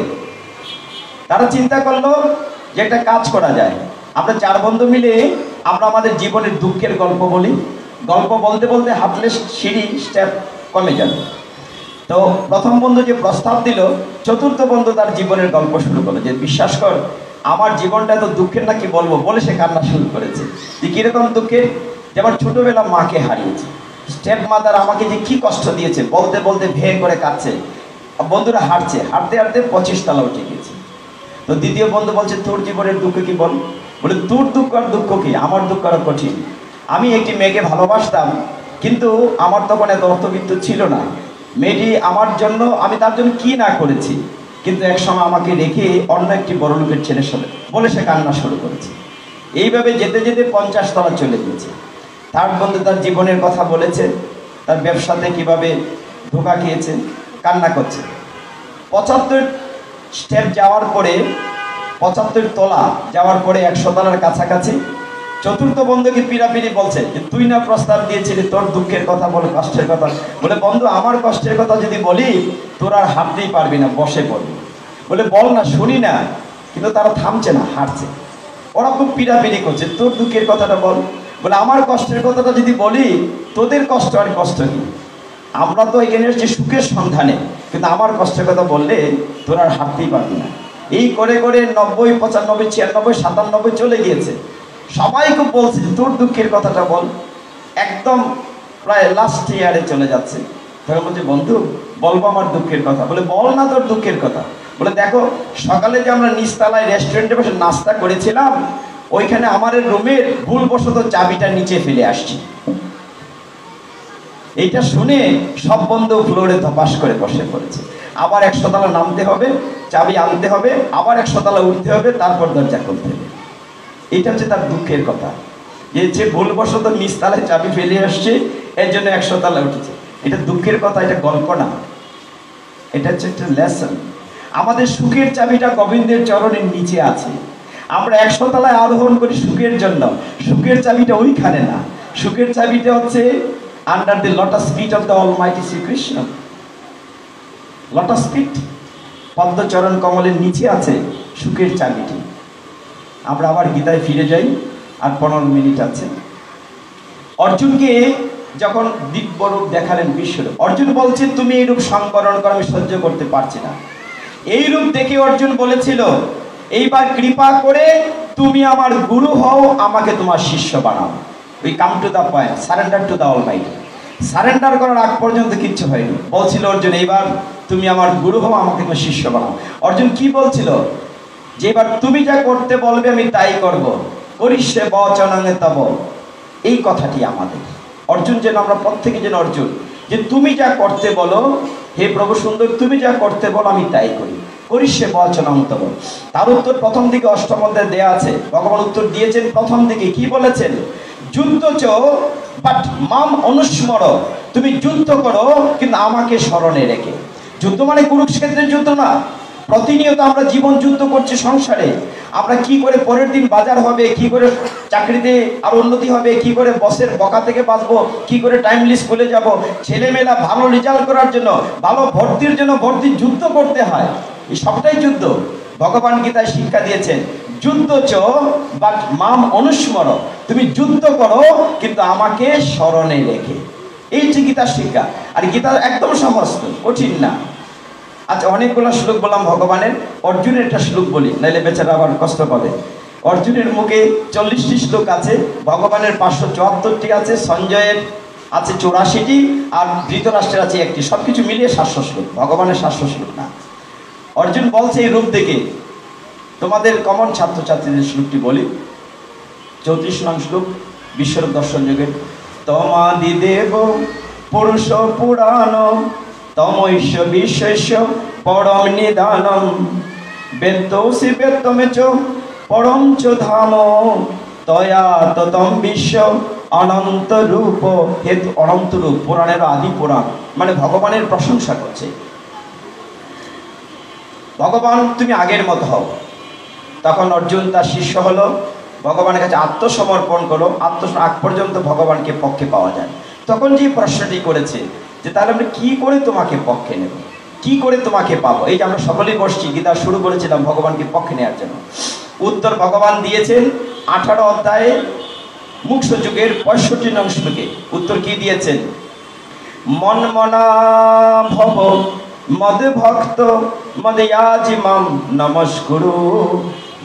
তারা চিন্তা করলো যে একটা কাজ করা যায়। আমরা 4 বন্ধু মিলে আমরা আমাদের জীবনের দুঃখের গল্প বলি। গল্প বলতে বলতে হাঁটলে সিঁড়ি স্টেপ কমে যাবে। তো প্রথম বন্ধু যে প্রস্তাব দিল, চতুর্থ বন্ধু তার জীবনের গল্প শুরু করলো যে বিশ্বাস কর, আমার জীবনটা তো দুঃখের না, কি বলবো, বলে সে কান্না শুরু করেছে। যে কিরকম দুঃখের? যেমন ছোটবেলা মাকে হারিয়েছে, স্টেপ মাদার আমাকে যে কি কষ্ট দিয়েছে, বলতে বলতে ভেঙে করে কাঁদছে। বন্ধুরা হাঁটছে, হাঁটতে হাঁটতে 25 তলা উঠে গেছে। তো দ্বিতীয় বন্ধু বলছে তোর জীবনের দুঃখ কি বল? বলে তোর দুঃখ আর দুঃখ কি, আমার দুঃখ আরো কঠিন। আমি একটি মেয়েকে ভালোবাসতাম, কিন্তু আমার তখন এত অর্থবিত্ত ছিল না। মেয়েটি আমার জন্য, আমি তার জন্য কি না করেছি, কিন্তু এক সময় আমাকে রেখে অন্য একটি বড় লোকের ছেলের সাথে বলে সে কান্না শুরু করেছে। এইভাবে যেতে যেতে 50 তলা চলে গিয়েছে। থার্ড বন্ধু তার জীবনের কথা বলেছে, তার ব্যবসাতে কিভাবে ধোঁকা খেয়েছে, কান্না করছে। 75 স্টেপ যাওয়ার পরে, 75 তলা যাওয়ার পরে 100 তলার কাছাকাছি চতুর্থ বন্ধুকে পিড়াপিড়ি বলছে যে তুই না প্রস্তাব দিয়েছিলি তোর দুঃখের কথা বলে, কষ্টের কথা বলে। বন্ধু আমার কষ্টের কথা যদি বলি তোর আর হাঁটতেই পারবি না, বসে পড়বি। বলে বল না, শুনি না। কিন্তু তারা থামছে না, হাঁটছে। ওরা খুব পিড়াপিড়ি করছে, তোর দুঃখের কথাটা বল। বলে আমার কষ্টের কথাটা যদি বলি তোদের কষ্ট আর কষ্ট কি, আমরা তো এখানে এসেছি সুখের সন্ধানে, কিন্তু আমার কষ্টের কথা বললে তোর আর হাঁটতেই পারবি না। এই করে করে 90, 95, 96, 97 চলে গিয়েছে। সবাই খুব বলছে যে তোর দুঃখের কথাটা বল। একদম প্রায় লাস্ট ইয়ারে চলে যাচ্ছে। তখন বলছে বন্ধু বলবো আমার দুঃখের কথা। বলে বল না তোর দুঃখের কথা। বলে দেখো, সকালে যে আমরা নিচতলায় রেস্টুরেন্টে বসে নাস্তা করেছিলাম, ওইখানে আমার রুমের ভুলবশত চাবিটা নিচে ফেলে আসছি। এইটা শুনে সব বন্ধু ফ্লোরে ধপাস করে বসে পড়েছে। আবার 100 তলা নামতে হবে, চাবি আনতে হবে, আবার 100 তলা উঠতে হবে, তারপর দরজা খুলতে হবে। এটা হচ্ছে তার দুঃখের কথা, যে ভুলবশত নিচতলায় চাবি ফেলে আসছে, এর জন্য 100 তলা উঠেছে। এটা দুঃখের কথা, এটা গল্প না, এটা হচ্ছে একটা লেসন। আমাদের সুখের চাবিটা গোবিন্দের চরণের নিচে আছে। আমরা 100 তলায় আরোহণ করি সুখের জন্য, সুখের চাবিটা ওইখানে না। সুখের চাবিটা হচ্ছে under the lotus feet of the almighty Srikrishna. Lotus feet, পদ্মচরণ কমলের নিচে আছে সুখের চাবিটি। আমরা আবার গীতায় ফিরে যাই, আর 15 মিনিট আছে। অর্জুনকে যখন দিব্যরূপ দেখালেন বিশ্বরূপ, অর্জুন বলছে তুমি এই রূপ সংবরণ করো, আমি সহ্য করতে পারছি না। এই রূপ দেখে অর্জুন বলেছিল এইবার কৃপা করে তুমি আমার গুরু হও, আমাকে তোমার শিষ্য বানাও। We come to the point, surrender to the almighty. Surrender করার আগ পর্যন্ত কিচ্ছু হয়নি। বলছিল অর্জুন এইবার তুমি আমার গুরু হও, আমাকে তোমার শিষ্য বানাও। অর্জুন কি বলছিল? যে এবার তুমি যা করতে বলবে আমি তাই করব, করিষ্যে বচনাঙ্গে তব। এই কথাটি আমাদের অর্জুন, যেন আমরা প্রত্যেকে যেন অর্জুন, যে তুমি যা করতে বলো হে প্রভু সুন্দর, তুমি যা করতে বলো আমি তাই করি, করিষ্যে বচনাঙ্গে তব। তার উত্তর প্রথম দিকে অষ্টম অধ্যায়ে দেয়া আছে। ভগবান উত্তর দিয়েছেন প্রথম দিকে, কি বলেছেন? যুদ্ধ চ বাট মাম অনুস্মর, তুমি যুদ্ধ করো কিন্তু আমাকে স্মরণে রেখে। যুদ্ধ মানে কুরুক্ষেত্রের যুদ্ধ না। প্রতিনিয়ত আমরা জীবন যুদ্ধ করছি সংসারে। আমরা কি করে পরের দিন বাজার হবে, কি করে চাকরিতে আরো উন্নতি হবে, কি করে বসের বকা থেকে বাঁচবো, কি করে টাইমলি স্কুলে যাব, ছেলেমেয়েরা ভালো রেজাল্ট করার জন্য, ভালো ভর্তির জন্য ভর্তি যুদ্ধ করতে হয়। এই সবটাই যুদ্ধ। ভগবান গীতায় শিক্ষা দিয়েছেন যুদ্ধ চ বাট মাম অনুস্মর, তুমি যুদ্ধ করো কিন্তু আমাকে স্মরণে রেখে। এই যে গীতার শিক্ষা। আর গীতা একদম সহজ, কঠিন না। আচ্ছা, অনেকগুলো শ্লোক বললাম ভগবানের। অর্জুনের একটা শ্লোক বলি, নাইলে বেচারা আবার কষ্ট পাবে। অর্জুনের মুখে 40টি শ্লোক আছে, ভগবানের 574টি আছে, সঞ্জয়ের আছে 84টি, আর ধৃতরাষ্ট্রের আছে 1টি। সবকিছু মিলিয়ে 700 শ্লোক, ভগবানের 700 শ্লোক না। অর্জুন বলছে এই রূপ দেখে, তোমাদের কমন ছাত্রছাত্রীদের শ্লোকটি বলি। 34 নং শ্লোক বিশ্বরূপ দর্শন যুগের। তমাদি দেব পুরুষ পুরাণ, তমৈশ্য বিশ্বস্য পরম নিদানম, বেদোসি বেদমে চ পরম চ ধাম, তয়া ততম বিশ্ব অনন্ত রূপ, হেতু অনন্ত রূপ, পুরাণের আদি পুরাণ, মানে ভগবানের প্রশংসা করছে। ভগবান তুমি আগের মতো হও। তখন অর্জুন তার শিষ্য হলো, ভগবানের কাছে আত্মসমর্পণ করো, আগ পর্যন্ত ভগবানকে পক্ষে পাওয়া যায়। তখন যে প্রশ্নটি করেছে যে তাহলে আমরা কি করে তোমাকে পক্ষে নেব, কি করে তোমাকে পাবো? এই যে আমরা সকলেই বসছি, গীতা শুরু করেছিলাম ভগবানকে পক্ষে নেওয়ার জন্য। উত্তর ভগবান দিয়েছেন 18 অধ্যায়ে মুখ্য যুগের 65 নং শ্লোকে। উত্তর কি দিয়েছেন? মনমনা ভব মদ ভক্ত মদয়াজি মাম নমস্কুরু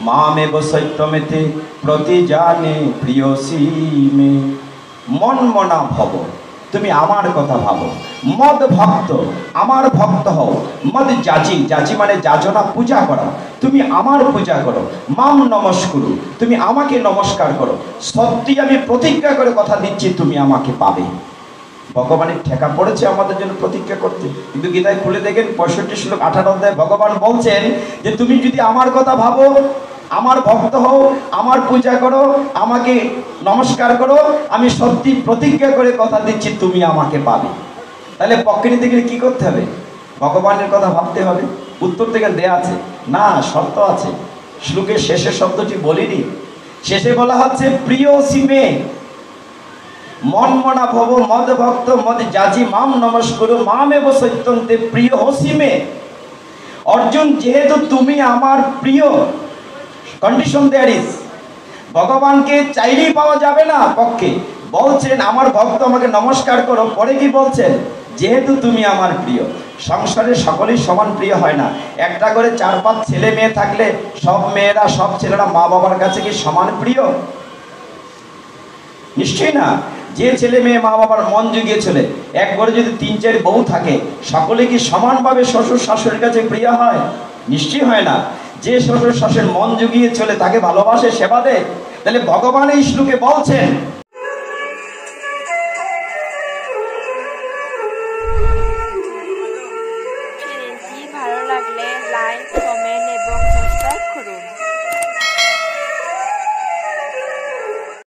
মামেব সত্যমেতে প্রতি জানে প্রিয়সী মে। মনমনা ভব, তুমি আমার কথা ভাবো। মদ ভক্ত, আমার ভক্ত হও। মদ যাজি, যাজি মানে যাজনা, পূজা করা, তুমি আমার পূজা করো। মাম নমস্কুরু, তুমি আমাকে নমস্কার করো। সত্যি আমি প্রতিজ্ঞা করে কথা দিচ্ছি, তুমি আমাকে পাবে। ভগবানের ঠেকা পড়েছে আমাদের জন্য প্রতিজ্ঞা করতে, কিন্তু গীতায় খুলে দেখেন 65 শ্লোক 18 অধ্যায়ে ভগবান বলছেন যে তুমি যদি আমার কথা ভাবো, আমার ভক্ত হও, আমার পূজা করো, আমাকে নমস্কার করো, আমি সত্যি প্রতিজ্ঞা করে কথা দিচ্ছি তুমি আমাকে পাবে। তাহলে পক্ষে নিতে গেলে কি করতে হবে? ভগবানের কথা ভাবতে হবে। উত্তর থেকে দেয়া আছে না, শর্ত আছে। শ্লোকের শেষের শব্দটি বলিনি, শেষে বলা হচ্ছে প্রিয় সীমে। মনমনা ভব মদ ভক্ত মদ যাজি মাম নমস্কুরু মামেব সত্যন্তে প্রিয় হসিমে। অর্জুন, যেহেতু তুমি আমার প্রিয়, কন্ডিশন দেয়ার ইজ, ভগবানকে চাইলেই পাওয়া যাবে না পক্ষে। বলছেন আমার ভক্ত আমাকে নমস্কার করো, পরে কি বলছেন? যেহেতু তুমি আমার প্রিয়। সংসারে সকলেই সমান প্রিয় হয় না। একটা করে 4-5 ছেলে মেয়ে থাকলে সব মেয়েরা, সব ছেলেরা মা বাবার কাছে কি সমান প্রিয়? নিশ্চয়ই না। যে ছেলে মেয়ে মা বাবার মন জুগিয়ে চলে, এক ঘরে যদি 3-4 বউ থাকে, সকলে কি সমানভাবে শ্বশুর শাশুড়ির কাছে প্রিয় হয়? নিশ্চয়ই হয় না। যে শ্বশুর শাশুড়ির মন জুগিয়ে চলে তাকে ভালোবাসে, সেবা দেয়। তাহলে ভগবান এই শ্লোকে বলছেন